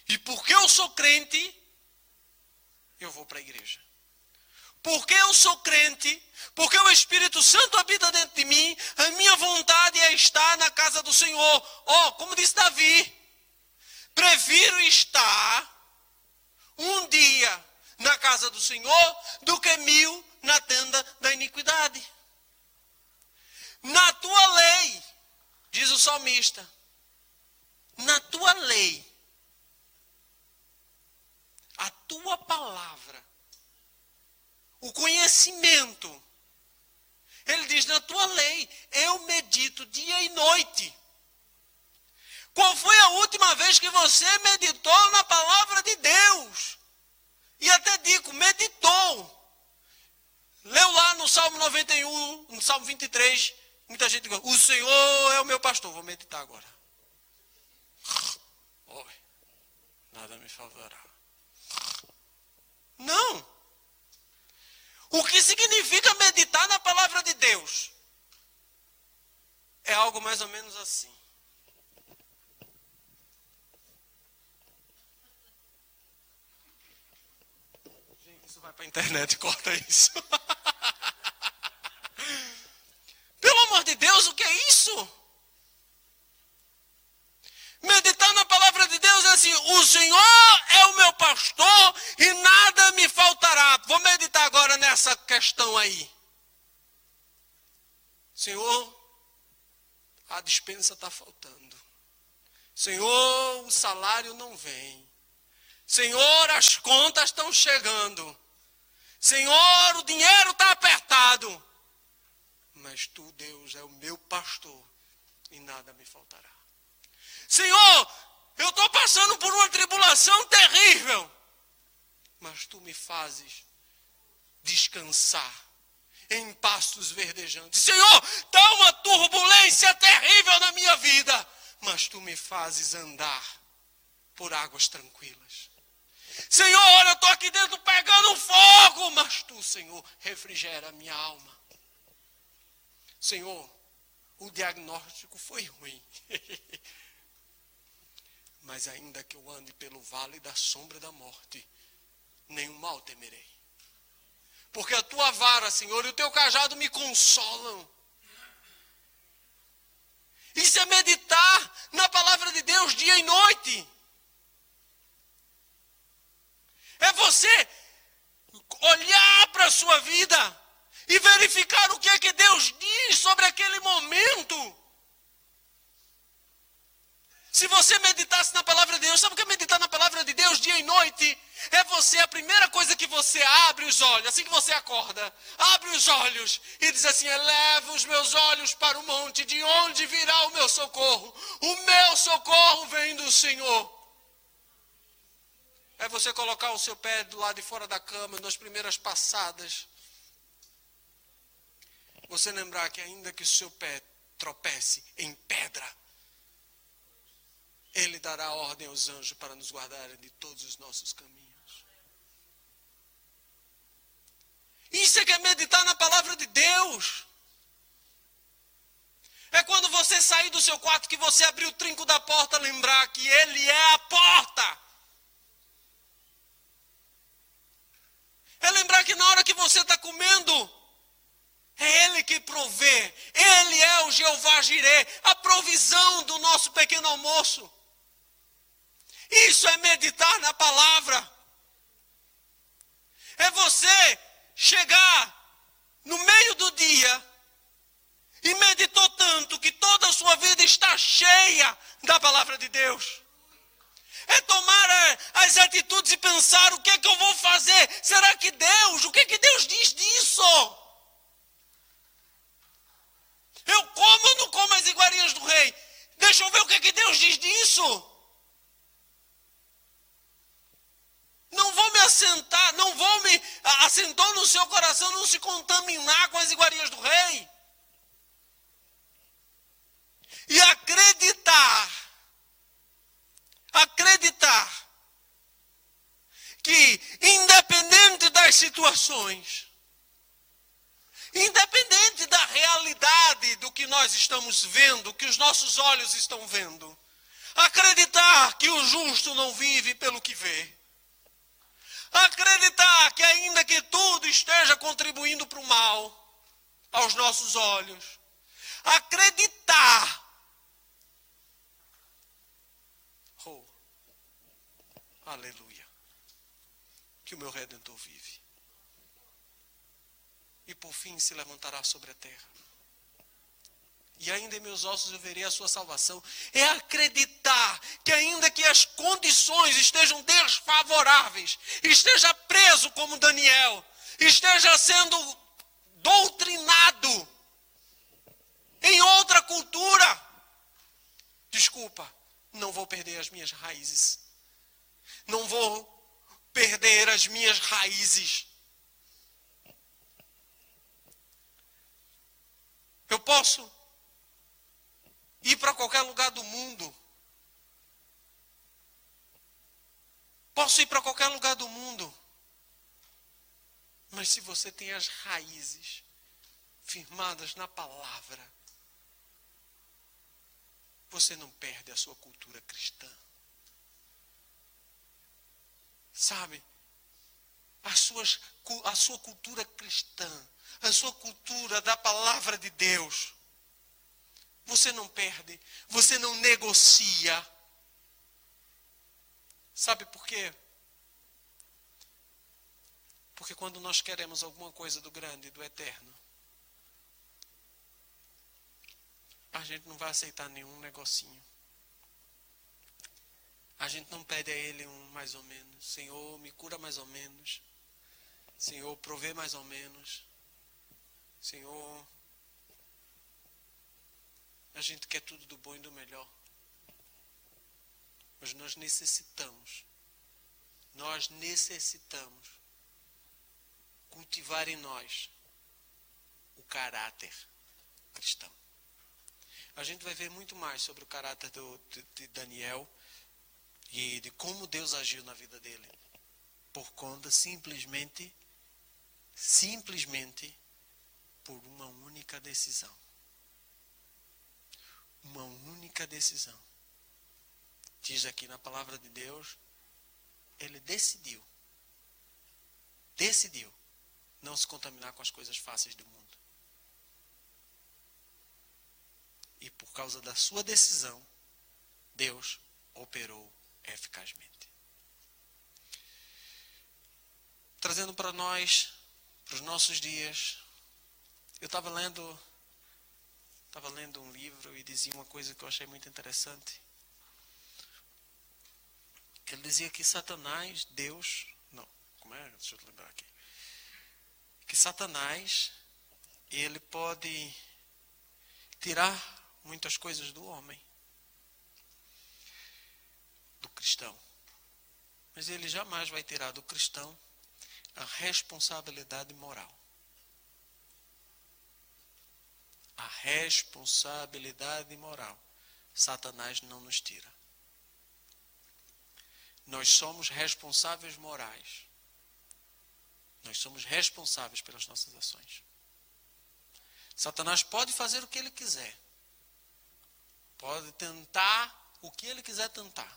E porque eu sou crente, eu vou para a igreja. Porque eu sou crente, porque o Espírito Santo habita dentro de mim, a minha vontade é estar na casa do Senhor. Como disse Davi, prefiro estar um dia na casa do Senhor do que 1000 na tenda da iniquidade. Na tua lei, diz o salmista, na tua lei, a tua palavra, o conhecimento, ele diz, na tua lei, eu medito dia e noite. Qual foi a última vez que você meditou na palavra de Deus? E até digo, meditou. Leu lá no Salmo 91, no Salmo 23, muita gente diz, o Senhor é o meu pastor, vou meditar agora. Nada me faltará. Não. O que significa meditar na palavra de Deus? É algo mais ou menos assim. Gente, isso vai para a internet, corta isso. Pelo amor de Deus, o que é isso? Meditar na palavra de Deus é assim, o Senhor é o meu pastor e nada me faltará. Vou meditar agora nessa questão aí. Senhor, a despensa está faltando. Senhor, o salário não vem. Senhor, as contas estão chegando. Senhor, o dinheiro está apertado. Mas tu, Deus, é o meu pastor e nada me faltará. Senhor, eu estou passando por uma tribulação terrível, mas tu me fazes descansar em pastos verdejantes. Senhor, está uma turbulência terrível na minha vida, mas tu me fazes andar por águas tranquilas. Senhor, eu estou aqui dentro pegando fogo, mas tu, Senhor, refrigera a minha alma. Senhor, o diagnóstico foi ruim. Mas ainda que eu ande pelo vale da sombra da morte, nenhum mal temerei. Porque a tua vara, Senhor, e o teu cajado me consolam. Isso é meditar na palavra de Deus dia e noite. É você olhar para a sua vida e verificar o que é que Deus diz sobre aquele momento. Se você meditasse na palavra de Deus, sabe o que é meditar na palavra de Deus dia e noite? É você, a primeira coisa que você abre os olhos, assim que você acorda, abre os olhos e diz assim: eleva os meus olhos para o monte, de onde virá o meu socorro? O meu socorro vem do Senhor. É você colocar o seu pé do lado de fora da cama, nas primeiras passadas. Você lembrar que ainda que o seu pé tropece em pedra, Ele dará ordem aos anjos para nos guardarem de todos os nossos caminhos. Isso é que é meditar na palavra de Deus. É quando você sair do seu quarto, que você abrir o trinco da porta, lembrar que Ele é a porta. É lembrar que na hora que você está comendo, é Ele que provê. Ele é o Jeová Jirê, a provisão do nosso pequeno almoço. Isso é meditar na palavra. É você chegar no meio do dia e meditou tanto que toda a sua vida está cheia da palavra de Deus. É tomar as atitudes e pensar: o que é que eu vou fazer? Será que Deus, o que é que Deus diz disso? Eu como ou não como as iguarias do rei? Deixa eu ver o que é que Deus diz disso. Não vou me assentar, não vou me assentou no seu coração não se contaminar com as iguarias do rei. E acreditar que, independente das situações, independente da realidade do que nós estamos vendo, que os nossos olhos estão vendo, acreditar que o justo não vive pelo que vê. Acreditar que ainda que tudo esteja contribuindo para o mal aos nossos olhos. Acreditar. Oh, aleluia. Que o meu Redentor vive. E por fim se levantará sobre a terra. E ainda em meus ossos eu verei a sua salvação. É acreditar que ainda que as condições estejam desfavoráveis, esteja preso como Daniel, esteja sendo doutrinado em outra cultura. Desculpa, não vou perder as minhas raízes. Não vou perder as minhas raízes. Eu posso ir para qualquer lugar do mundo. Posso ir para qualquer lugar do mundo. Mas se você tem as raízes firmadas na palavra, você não perde a sua cultura cristã. Sabe? A sua cultura cristã, a sua cultura da palavra de Deus, você não perde, você não negocia. Sabe por quê? Porque quando nós queremos alguma coisa do grande, do eterno, a gente não vai aceitar nenhum negocinho. A gente não pede a Ele um mais ou menos. Senhor, me cura mais ou menos. Senhor, provê mais ou menos. Senhor, a gente quer tudo do bom e do melhor. Mas nós necessitamos cultivar em nós o caráter cristão. A gente vai ver muito mais sobre o caráter de Daniel e de como Deus agiu na vida dele. Por conta simplesmente por uma única decisão. Uma única decisão. Diz aqui na palavra de Deus, ele decidiu não se contaminar com as coisas fáceis do mundo. E por causa da sua decisão, Deus operou eficazmente. Trazendo para nós, para os nossos dias, eu estava lendo um livro e dizia uma coisa que eu achei muito interessante. Que ele dizia que Satanás, Deus... Não, como é? Deixa eu lembrar aqui. Que Satanás, ele pode tirar muitas coisas do homem, do cristão. Mas ele jamais vai tirar do cristão a responsabilidade moral. A responsabilidade moral, Satanás não nos tira. Nós somos responsáveis morais. Nós somos responsáveis pelas nossas ações. Satanás pode fazer o que ele quiser. Pode tentar o que ele quiser tentar.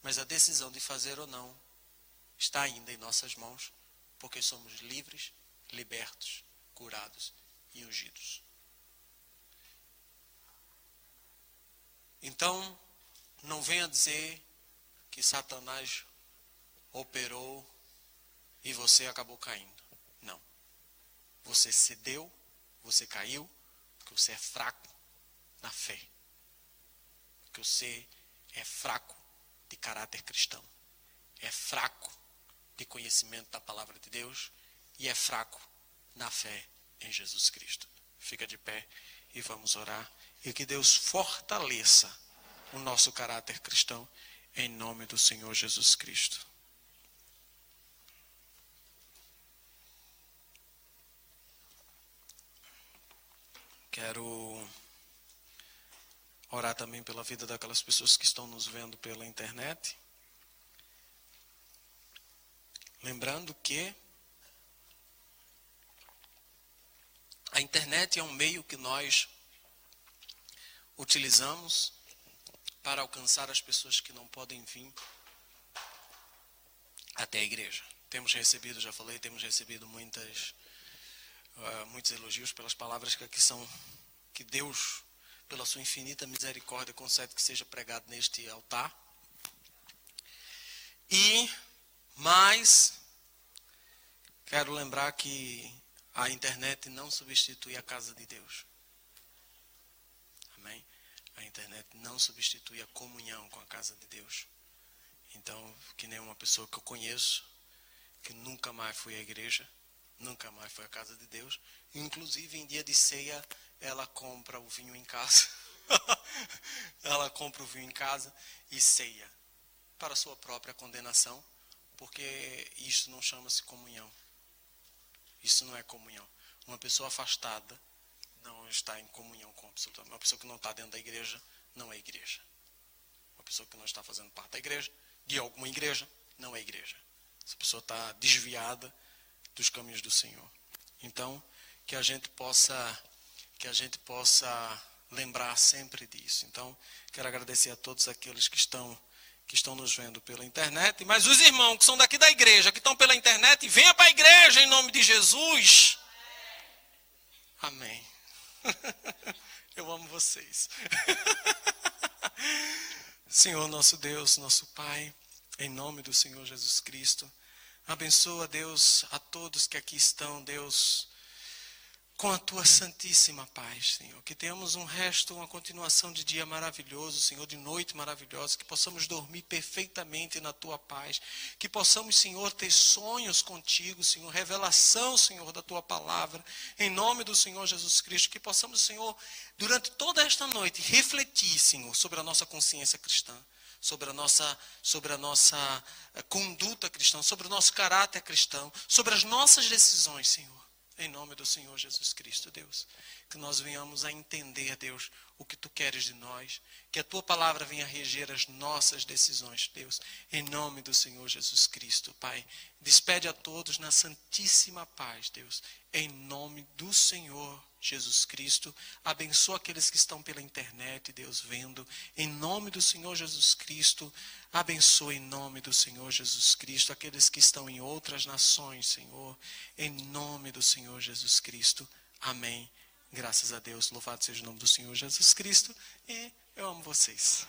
Mas a decisão de fazer ou não está ainda em nossas mãos, porque somos livres, libertos, curados e ungidos. Então, não venha dizer que Satanás operou e você acabou caindo. Não. Você cedeu, você caiu, porque você é fraco na fé. Porque você é fraco de caráter cristão. É fraco de conhecimento da palavra de Deus e é fraco na fé em Jesus Cristo. Fica de pé e vamos orar. E que Deus fortaleça o nosso caráter cristão em nome do Senhor Jesus Cristo. Quero orar também pela vida daquelas pessoas que estão nos vendo pela internet. Lembrando que a internet é um meio que nós utilizamos para alcançar as pessoas que não podem vir até a igreja. Temos recebido, já falei, temos recebido muitos elogios pelas palavras que aqui são, que Deus, pela sua infinita misericórdia, concede que seja pregado neste altar. Mas quero lembrar que a internet não substitui a casa de Deus. Amém? A internet não substitui a comunhão com a casa de Deus. Então, que nem uma pessoa que eu conheço, que nunca mais foi à igreja, nunca mais foi à casa de Deus, inclusive em dia de ceia, ela compra o vinho em casa. Ela compra o vinho em casa e ceia para a sua própria condenação, porque isso não chama-se comunhão. Isso não é comunhão. Uma pessoa afastada não está em comunhão com absolutamente. Uma pessoa que não está dentro da igreja não é igreja. Uma pessoa que não está fazendo parte da igreja, de alguma igreja, não é igreja. Essa pessoa está desviada dos caminhos do Senhor. Então, que a gente possa lembrar sempre disso. Então, quero agradecer a todos aqueles que estão nos vendo pela internet, mas os irmãos que são daqui da igreja, que estão pela internet, venha para a igreja em nome de Jesus. Amém. Eu amo vocês. Senhor, nosso Deus, nosso Pai, em nome do Senhor Jesus Cristo, abençoa, Deus, a todos que aqui estão, Deus, com a Tua santíssima paz, Senhor. Que tenhamos uma continuação de dia maravilhoso, Senhor, de noite maravilhosa, que possamos dormir perfeitamente na Tua paz, que possamos, Senhor, ter sonhos contigo, Senhor, revelação, Senhor, da Tua palavra, em nome do Senhor Jesus Cristo, que possamos, Senhor, durante toda esta noite, refletir, Senhor, sobre a nossa consciência cristã, sobre a nossa conduta cristã, sobre o nosso caráter cristão, sobre as nossas decisões, Senhor. Em nome do Senhor Jesus Cristo, Deus, que nós venhamos a entender, Deus, o que Tu queres de nós, que a Tua palavra venha reger as nossas decisões, Deus, em nome do Senhor Jesus Cristo, Pai. Despede a todos na santíssima paz, Deus, em nome do Senhor Jesus Cristo. Abençoa aqueles que estão pela internet, Deus, vendo, em nome do Senhor Jesus Cristo. Abençoa em nome do Senhor Jesus Cristo aqueles que estão em outras nações, Senhor, em nome do Senhor Jesus Cristo. Amém. Graças a Deus, louvado seja o nome do Senhor Jesus Cristo, e eu amo vocês.